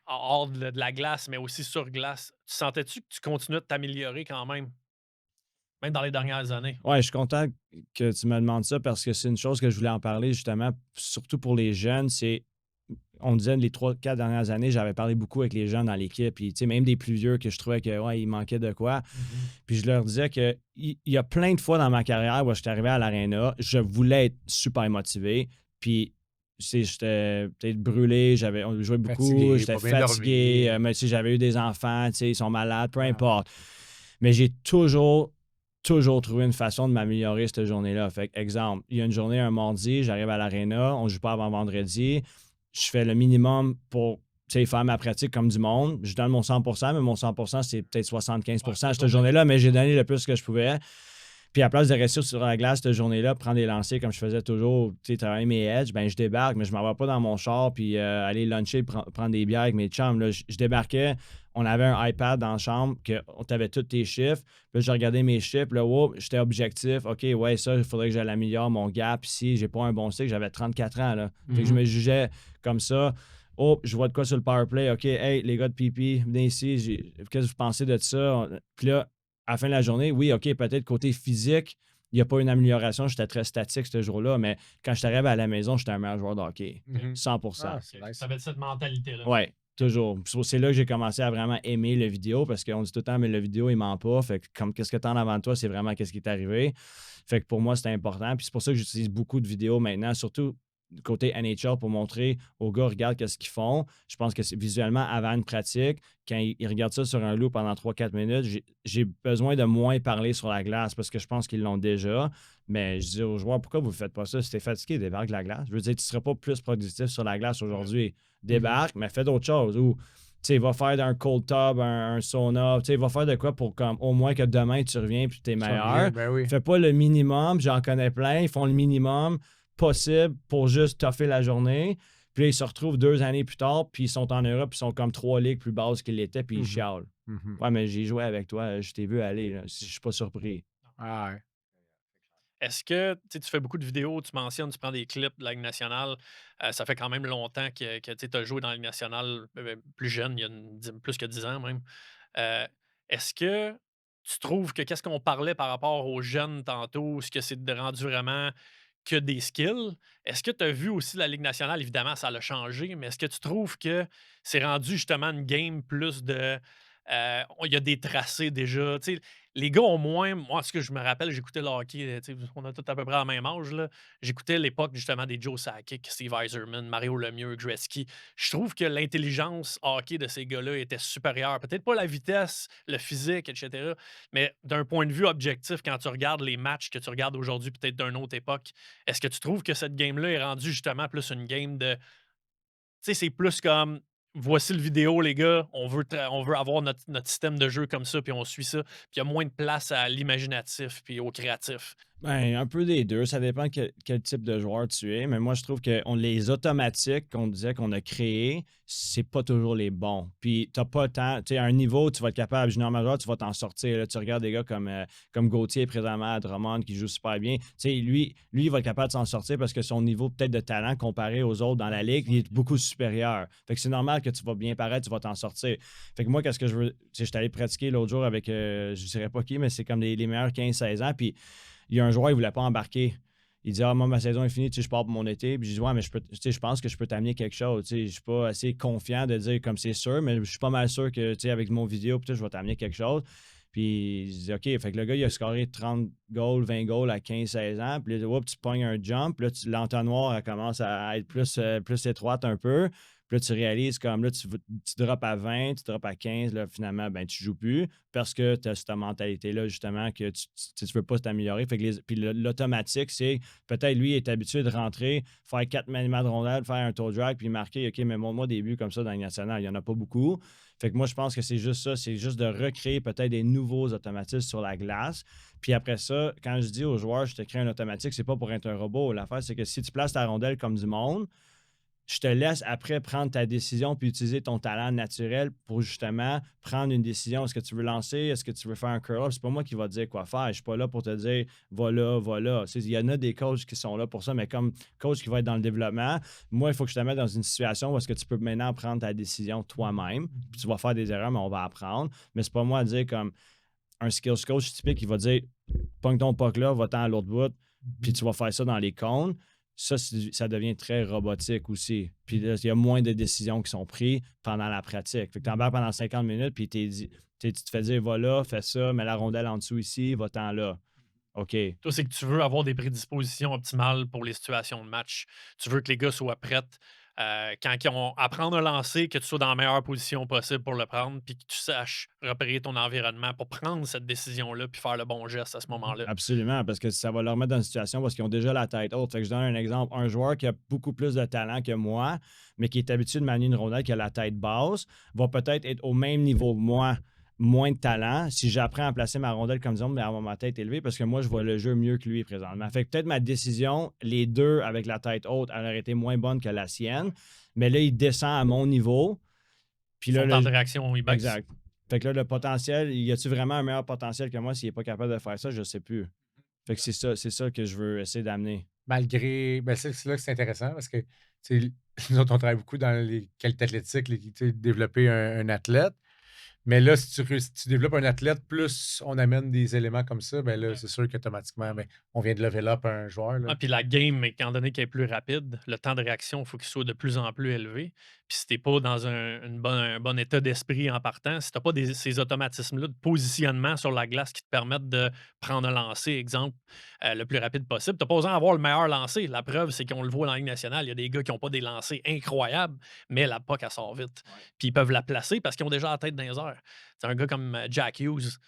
hors de la glace, mais aussi sur glace. Tu sentais-tu que tu continuais de t'améliorer quand même dans les dernières années? Ouais, je suis content que tu me demandes ça parce que c'est une chose que je voulais en parler justement, surtout pour les jeunes. On disait les 3-4 dernières années, j'avais parlé beaucoup avec les jeunes dans l'équipe, puis même des plus vieux que je trouvais que ouais, il manquait de quoi. Puis je leur disais qu'il y a plein de fois dans ma carrière où j'étais arrivé à l'aréna, je voulais être super motivé, puis j'étais peut-être brûlé, on jouait beaucoup, Fatigué, j'étais pas bien fatigué, dormi. mais j'avais eu des enfants, ils sont malades, peu importe. Mais j'ai toujours trouvé une façon de m'améliorer cette journée-là. Fait que, exemple, il y a une journée, un mardi, j'arrive à l'aréna, on ne joue pas avant vendredi, je fais le minimum pour faire ma pratique comme du monde. Je donne mon 100%, mais mon 100%, c'est peut-être 75% cette journée-là, mais j'ai donné le plus que je pouvais. Puis à place de rester sur la glace cette journée-là, prendre des lancers comme je faisais toujours, travailler mes edges, ben je débarque, mais je m'en vais pas dans mon char puis aller luncher, prendre des bières avec mes chums. Là, je débarquais, on avait un iPad dans la chambre, on avait tous tes chiffres. Puis je regardais mes chiffres, là, wow, j'étais objectif. OK, ouais, ça, il faudrait que j'améliore mon gap ici. J'ai pas un bon cycle, j'avais 34 ans. Là. Fait que je me jugeais comme ça. Oh, je vois de quoi sur le powerplay. OK, hey, les gars de pipi, venez ici. Qu'est-ce que vous pensez de ça? Puis là, à la fin de la journée, oui, OK, peut-être côté physique, il n'y a pas une amélioration. J'étais très statique ce jour-là, mais quand je suis arrivé à la maison, j'étais un meilleur joueur de hockey. 100%. Ah, c'est nice. Tu avais cette mentalité-là. Oui, toujours. C'est là que j'ai commencé à vraiment aimer le vidéo parce qu'on dit tout le temps, mais le vidéo, il ment pas. Fait que comme qu'est-ce que tu as en avant de toi, c'est vraiment qu'est-ce qui est arrivé. Fait que pour moi, c'était important. Puis c'est pour ça que j'utilise beaucoup de vidéos maintenant, surtout du côté NHL pour montrer aux gars, regarde ce qu'ils font. Je pense que c'est visuellement, avant une pratique, quand ils regardent ça sur un loop pendant 3-4 minutes, j'ai besoin de moins parler sur la glace parce que je pense qu'ils l'ont déjà. Mais je dis aux joueurs, pourquoi vous ne faites pas ça? Si t'es fatigué, débarque la glace. Je veux dire, tu ne seras pas plus productif sur la glace aujourd'hui. Débarque, mais fais d'autres choses. Ou, va faire un cold tub, un sauna. Va faire de quoi pour comme, au moins que demain, tu reviens et tu es meilleur. Ben oui. Fais pas le minimum. J'en connais plein. Ils font le minimum possible pour juste toffer la journée. Puis là, ils se retrouvent 2 années plus tard, puis ils sont en Europe, puis ils sont comme 3 ligues plus basses qu'ils l'étaient, puis ils chialent. Ouais, mais j'ai joué avec toi, je t'ai vu aller, là. Je suis pas surpris. Ah ouais. Est-ce que tu fais beaucoup de vidéos, tu mentionnes, tu prends des clips de la Ligue nationale, ça fait quand même longtemps que tu as joué dans la Ligue nationale plus jeune, il y a plus que 10 ans même. Est-ce que tu trouves que qu'est-ce qu'on parlait par rapport aux jeunes tantôt, est-ce que c'est rendu vraiment que des skills? Est-ce que tu as vu aussi la Ligue nationale? Évidemment, ça l'a changé, mais est-ce que tu trouves que c'est rendu justement une game plus de Il y a des tracés déjà. Tu sais, les gars ont moins. Moi, ce que je me rappelle, j'écoutais le hockey. Tu sais, on a tous à peu près la même âge. Là. J'écoutais l'époque justement des Joe Sakic, Steve Yzerman, Mario Lemieux, Gretzky. Je trouve que l'intelligence hockey de ces gars-là était supérieure. Peut-être pas la vitesse, le physique, etc. Mais d'un point de vue objectif, quand tu regardes les matchs que tu regardes aujourd'hui, peut-être d'une autre époque, est-ce que tu trouves que cette game-là est rendue justement plus une game de. Tu sais, c'est plus comme voici le vidéo, les gars, on veut avoir notre système de jeu comme ça, puis on suit ça. Puis il y a moins de place à l'imaginatif puis au créatif. Ben, un peu des deux. Ça dépend quel type de joueur tu es. Mais moi, je trouve que les automatiques qu'on disait qu'on a créés, c'est pas toujours les bons. Puis, t'as pas tant. Tu sais, à un niveau, tu vas être capable, junior majeur, tu vas t'en sortir. Là, tu regardes des gars comme Gauthier présentement à Drummond qui joue super bien. Tu sais, lui, il va être capable de s'en sortir parce que son niveau peut-être de talent comparé aux autres dans la ligue, il est beaucoup supérieur. Fait que c'est normal que tu vas bien paraître, tu vas t'en sortir. Fait que moi, qu'est-ce que je veux. Tu sais, je suis allé pratiquer l'autre jour avec, je dirais pas qui, mais c'est comme les meilleurs 15-16 ans. Puis, il y a un joueur, il ne voulait pas embarquer. Il dit: « Ah, moi, ma saison est finie, tu sais, je pars pour mon été. » Puis je dis: « Ouais, mais je pense que je peux t'amener quelque chose. Tu sais, je ne suis pas assez confiant de dire comme c'est sûr, mais je suis pas mal sûr que, tu sais, avec mon vidéo, je vais t'amener quelque chose. » Puis je dis: « OK. » Fait que le gars, il a scoré 30 goals, 20 goals à 15-16 ans. Puis là, tu pognes un jump. Puis là, l'entonnoir, elle commence à être plus étroite un peu. Puis là, tu réalises comme là, tu drops à 20, tu drops à 15, là, finalement, ben, tu ne joues plus parce que tu as cette mentalité-là, justement, que tu ne veux pas t'améliorer. Fait que puis l'automatique, c'est peut-être lui est habitué de rentrer, faire 4 maniements de rondelle, faire un toe drag, puis marquer, OK, mais montre-moi des buts comme ça dans le national. Il n'y en a pas beaucoup. Fait que moi, je pense que c'est juste ça, c'est juste de recréer peut-être des nouveaux automatismes sur la glace. Puis après ça, quand je dis aux joueurs, je te crée un automatique, c'est pas pour être un robot. L'affaire, c'est que si tu places ta rondelle comme du monde, je te laisse après prendre ta décision puis utiliser ton talent naturel pour justement prendre une décision. Est-ce que tu veux lancer? Est-ce que tu veux faire un curl-up? C'est pas moi qui va te dire quoi faire. Je suis pas là pour te dire va là, va là. Il y en a des coachs qui sont là pour ça, mais comme coach qui va être dans le développement, moi, il faut que je te mette dans une situation où est-ce que tu peux maintenant prendre ta décision toi-même. Puis tu vas faire des erreurs, mais on va apprendre. Mais c'est pas moi à dire comme un skills coach typique qui va dire pogne ton puck là, va-t'en à l'autre bout, puis tu vas faire ça dans les cônes. Ça devient très robotique aussi. Puis là, il y a moins de décisions qui sont prises pendant la pratique. Fait que tu embarques pendant 50 minutes, puis tu te fais dire, va là, fais ça, mets la rondelle en dessous ici, va-t'en là. OK. Toi, c'est que tu veux avoir des prédispositions optimales pour les situations de match. Tu veux que les gars soient prêts quand ils ont à prendre un lancer, que tu sois dans la meilleure position possible pour le prendre, puis que tu saches repérer ton environnement pour prendre cette décision-là, puis faire le bon geste à ce moment-là. Absolument, parce que ça va leur mettre dans une situation parce qu'ils ont déjà la tête haute. Fait que je donne un exemple. Un joueur qui a beaucoup plus de talent que moi, mais qui est habitué de manier une rondelle, qui a la tête basse, va peut-être être au même niveau que moi, moins de talent, si j'apprends à placer ma rondelle comme disons, mais avoir ma tête élevée, parce que moi, je vois le jeu mieux que lui présentement. Fait que peut-être ma décision, les deux avec la tête haute, elle aurait été moins bonne que la sienne, mais là, il descend à mon niveau. Puis là, son temps de réaction, il baisse. Exact. Fait que là, le potentiel, y a-tu vraiment un meilleur potentiel que moi s'il n'est pas capable de faire ça? Je ne sais plus. Fait que c'est ça que je veux essayer d'amener. Malgré. Ben, c'est là que c'est intéressant parce que nous autres, on travaille beaucoup dans les qualités athlétiques, développer un athlète. Mais là, si tu développes un athlète, plus on amène des éléments comme ça, ben là, c'est sûr qu'automatiquement, ben, on vient de level up un joueur. Là. Ah, puis la game, étant donné qu'elle est plus rapide, le temps de réaction, il faut qu'il soit de plus en plus élevé. Puis si tu n'es pas dans un bon état d'esprit en partant, si tu n'as pas ces automatismes-là de positionnement sur la glace qui te permettent de prendre un lancer, exemple, le plus rapide possible, tu n'as pas besoin d'avoir le meilleur lancer. La preuve, c'est qu'on le voit dans la Ligue nationale, il y a des gars qui n'ont pas des lancers incroyables, mais la puck, elle sort vite. Puis ils peuvent la placer parce qu'ils ont déjà la tête dans les airs. C'est un gars comme Jack Hughes.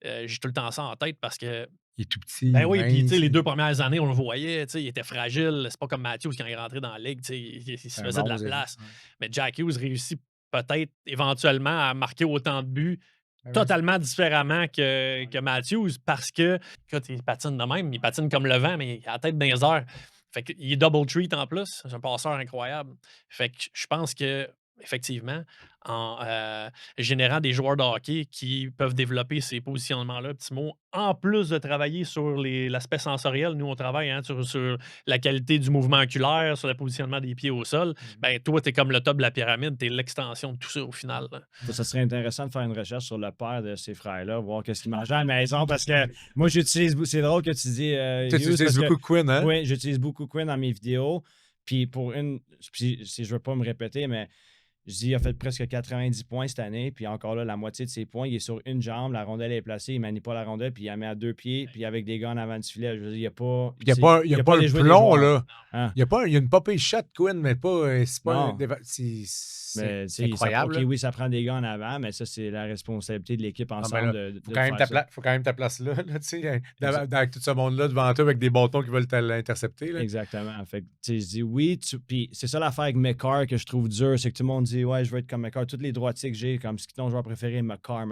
J'ai tout le temps ça en tête parce que Il est tout petit. ben oui, puis mince, les 2 premières années, on le voyait, il était fragile. C'est pas comme Matthews quand il est rentré dans la ligue, il se un faisait de bon la zéro. place. Ouais. Mais Jack Hughes réussit peut-être éventuellement à marquer autant de buts Ah ouais. totalement différemment que Matthews parce que quand il patine de même, il patine comme le vent, mais il a la tête dans les airs. Fait qu'il est double treat en plus. C'est un passeur incroyable. Fait que je pense que effectivement, en générant des joueurs de hockey qui peuvent développer ces positionnements-là, petit mot, en plus de travailler sur l'aspect sensoriel, nous on travaille sur la qualité du mouvement oculaire, sur le positionnement des pieds au sol, ben toi, tu es comme le top de la pyramide, tu es l'extension de tout ça au final. Là. Ça serait intéressant de faire une recherche sur le père de ces frères-là, voir qu'est-ce qu'ils mangeaient à la maison, parce que moi, j'utilise... C'est drôle que tu dis... Tu utilises beaucoup Quinn, hein? Oui, j'utilise beaucoup Quinn dans mes vidéos. Puis pour une... Je veux pas me répéter, mais Je dis, il a fait presque 90 points cette année, puis encore là, la moitié de ses points, il est sur une jambe, la rondelle est placée, il ne manie pas la rondelle, puis il la met à 2 pieds, puis avec des gars en avant du filet. Je veux dire, il n'y a pas. Il n'y a pas les le jouets des plomb, joueurs. là. Il y a une popée shot, Quinn, mais pas. C'est pas. Non. C'est C'est incroyable. OK, oui, ça prend des gars en avant, mais ça, c'est la responsabilité de l'équipe ensemble. Faut quand même ta place là, tu sais, avec tout ce monde-là devant toi avec des bâtons qui veulent l'intercepter. Exactement. Fait que, je dis oui. Puis c'est ça l'affaire avec McCarr que je trouve dur, c'est que tout le monde dit ouais, je veux être comme McCarr. Tous les droitiers que j'ai, comme c'est ton joueur préféré, McCarr.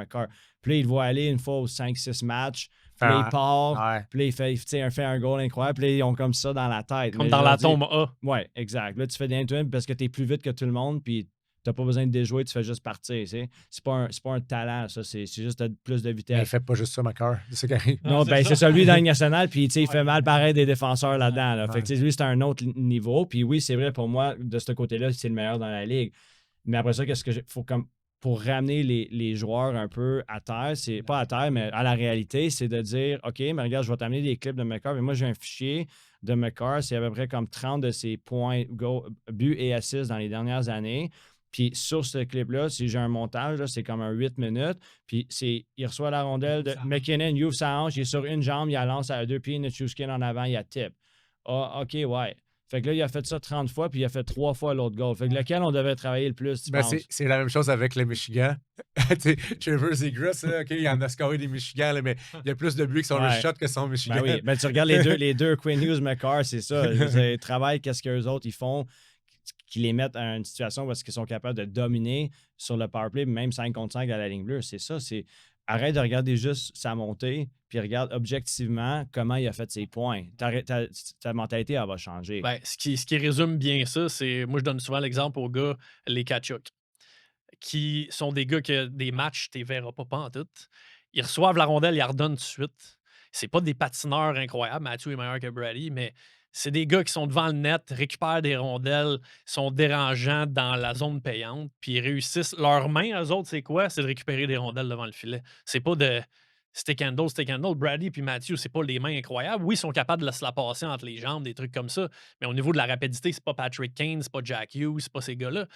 Puis là, il le voit aller une fois aux 5-6 matchs. Puis là, il part. Puis là, il fait un goal incroyable. Puis là, ils ont comme ça dans la tête. Comme dans la tombe A. Ouais, exact. Là, tu fais des end-to-end parce que tu es plus vite que tout le monde. Puis t'as pas besoin de déjouer, tu fais juste partir. C'est pas un talent, ça. C'est juste plus de vitesse. Mais il fait pas juste ça, McCarr. C'est ce qui arrive. Non, c'est ça, lui, dans la nationale. Puis, il fait mal pareil des défenseurs là-dedans. Là. Fait que, lui, c'est un autre niveau. Puis, oui, c'est vrai, pour moi, de ce côté-là, c'est le meilleur dans la ligue. Mais après ça, qu'est-ce que faut comme. Pour ramener les joueurs un peu à terre, c'est pas à terre, mais à la réalité, c'est de dire OK, mais regarde, je vais t'amener des clips de McCarr. Mais moi, j'ai un fichier de McCarr. C'est à peu près comme 30 de ses points, buts et assists dans les dernières années. Puis sur ce clip-là, si j'ai un montage, là, c'est comme un 8 minutes. Puis il reçoit la rondelle de McKinnon, il ouvre sa hanche, il est sur une jambe, il la lance à 2 pieds, Nichushkin en avant, il a tip. Ah, OK, ouais. Fait que là, il a fait ça 30 fois, puis il a fait 3 fois l'autre goal. Fait que lequel on devait travailler le plus, tu penses? C'est la même chose avec le Michigan. Trevor Zegras, OK, il en a scoré des Michigan, là, mais il y a plus de buts que son shot que son Michigan. Ben oui, tu regardes les deux Quinn Hughes, McCarr, c'est ça. Ils travaillent, qu'est-ce qu'eux autres, ils font, qui les mettent à une situation où ils sont capables de dominer sur le powerplay, même 5 contre 5 à la ligne bleue. C'est ça, arrête de regarder juste sa montée, puis regarde objectivement comment il a fait ses points. Ta mentalité, elle va changer. Ben, ce qui résume bien ça, c'est. Moi, je donne souvent l'exemple aux gars, les Kachuk, qui sont des gars que des matchs, tu ne les verras pas en tout. Ils reçoivent la rondelle, ils la redonnent tout de suite. C'est pas des patineurs incroyables. Matthew est meilleur que Brady, mais c'est des gars qui sont devant le net, récupèrent des rondelles, sont dérangeants dans la zone payante, puis ils réussissent. Leur main, eux autres, c'est quoi? C'est de récupérer des rondelles devant le filet. C'est pas de stick and handle. Brady puis Matthew, c'est pas les mains incroyables. Oui, ils sont capables de se la passer entre les jambes, des trucs comme ça. Mais au niveau de la rapidité, c'est pas Patrick Kane, c'est pas Jack Hughes, c'est pas ces gars-là.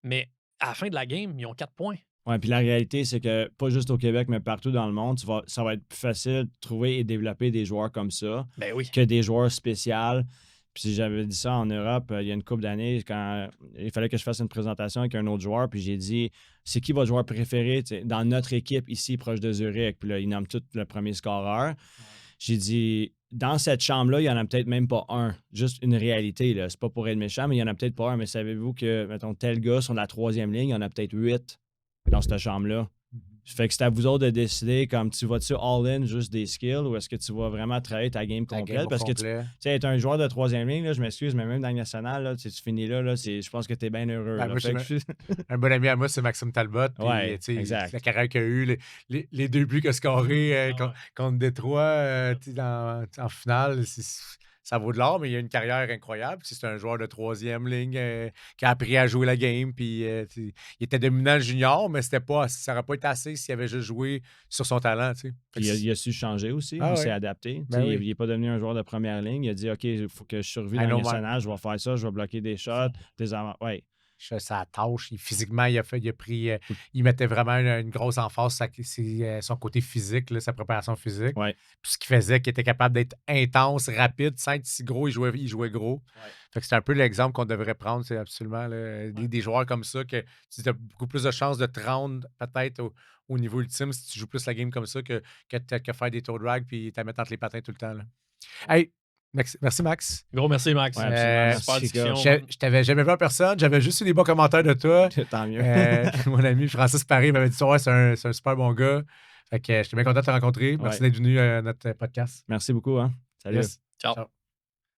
Mais à la fin de la game, ils ont 4 points. Oui, puis la réalité, c'est que pas juste au Québec, mais partout dans le monde, ça va être plus facile de trouver et développer des joueurs comme ça que des joueurs spéciaux. Puis si j'avais dit ça en Europe, il y a une couple d'années, quand il fallait que je fasse une présentation avec un autre joueur, puis j'ai dit, c'est qui votre joueur préféré dans notre équipe ici, proche de Zurich? Puis là, il nomme tout le premier scoreur. J'ai dit, dans cette chambre-là, il n'y en a peut-être même pas un. Juste une réalité, là. C'est pas pour être méchant, mais il n'y en a peut-être pas un. Mais savez-vous que, mettons, tel gars sur la 3e ligne, il y en a peut-être 8 dans cette chambre-là. Fait que c'est à vous autres de décider comme tu vas-tu all-in juste des skills ou est-ce que tu vas vraiment travailler ta game complète? Parce que tu sais, être un joueur de 3e ligne, là, je m'excuse, mais même dans le national, là, tu finis là, je pense que tu es bien heureux. Ben, moi, un bon ami à moi, c'est Maxime Talbot. Ouais, exact. La carrière qu'il a eue, les 2 buts qu'il a scorés contre Détroit en finale, ça vaut de l'or, mais il a une carrière incroyable. C'est un joueur de 3e ligne qui a appris à jouer la game. Puis, il était dominant le junior, mais ça n'aurait pas été assez s'il avait juste joué sur son talent. Il a su changer aussi. Il s'est adapté. Il n'est pas devenu un joueur de première ligne. Il a dit OK, il faut que je survive dans le national, je vais faire ça, je vais bloquer des shots. Ouais. Sa tâche. Physiquement, il mettait vraiment une grosse emphase sur son côté physique, là, sa préparation physique. Ouais. Puis ce qui faisait qu'il était capable d'être intense, rapide, sans être si gros, il jouait gros. Ouais. Fait que c'est un peu l'exemple qu'on devrait prendre, c'est absolument là, des joueurs comme ça que tu as beaucoup plus de chances de te rendre peut-être au niveau ultime si tu joues plus la game comme ça que faire des toe drag puis te mettre entre les patins tout le temps. Là. Hey, merci, Max. Gros merci, Max. Super discussion. Je t'avais jamais vu en personne. J'avais juste eu des bons commentaires de toi. Tant mieux. Mon ami Francis Paris m'avait dit ouais, c'est un super bon gars. Fait que j'étais bien content de te rencontrer. Merci d'être venu à notre podcast. Merci beaucoup. Hein. Salut. Ciao.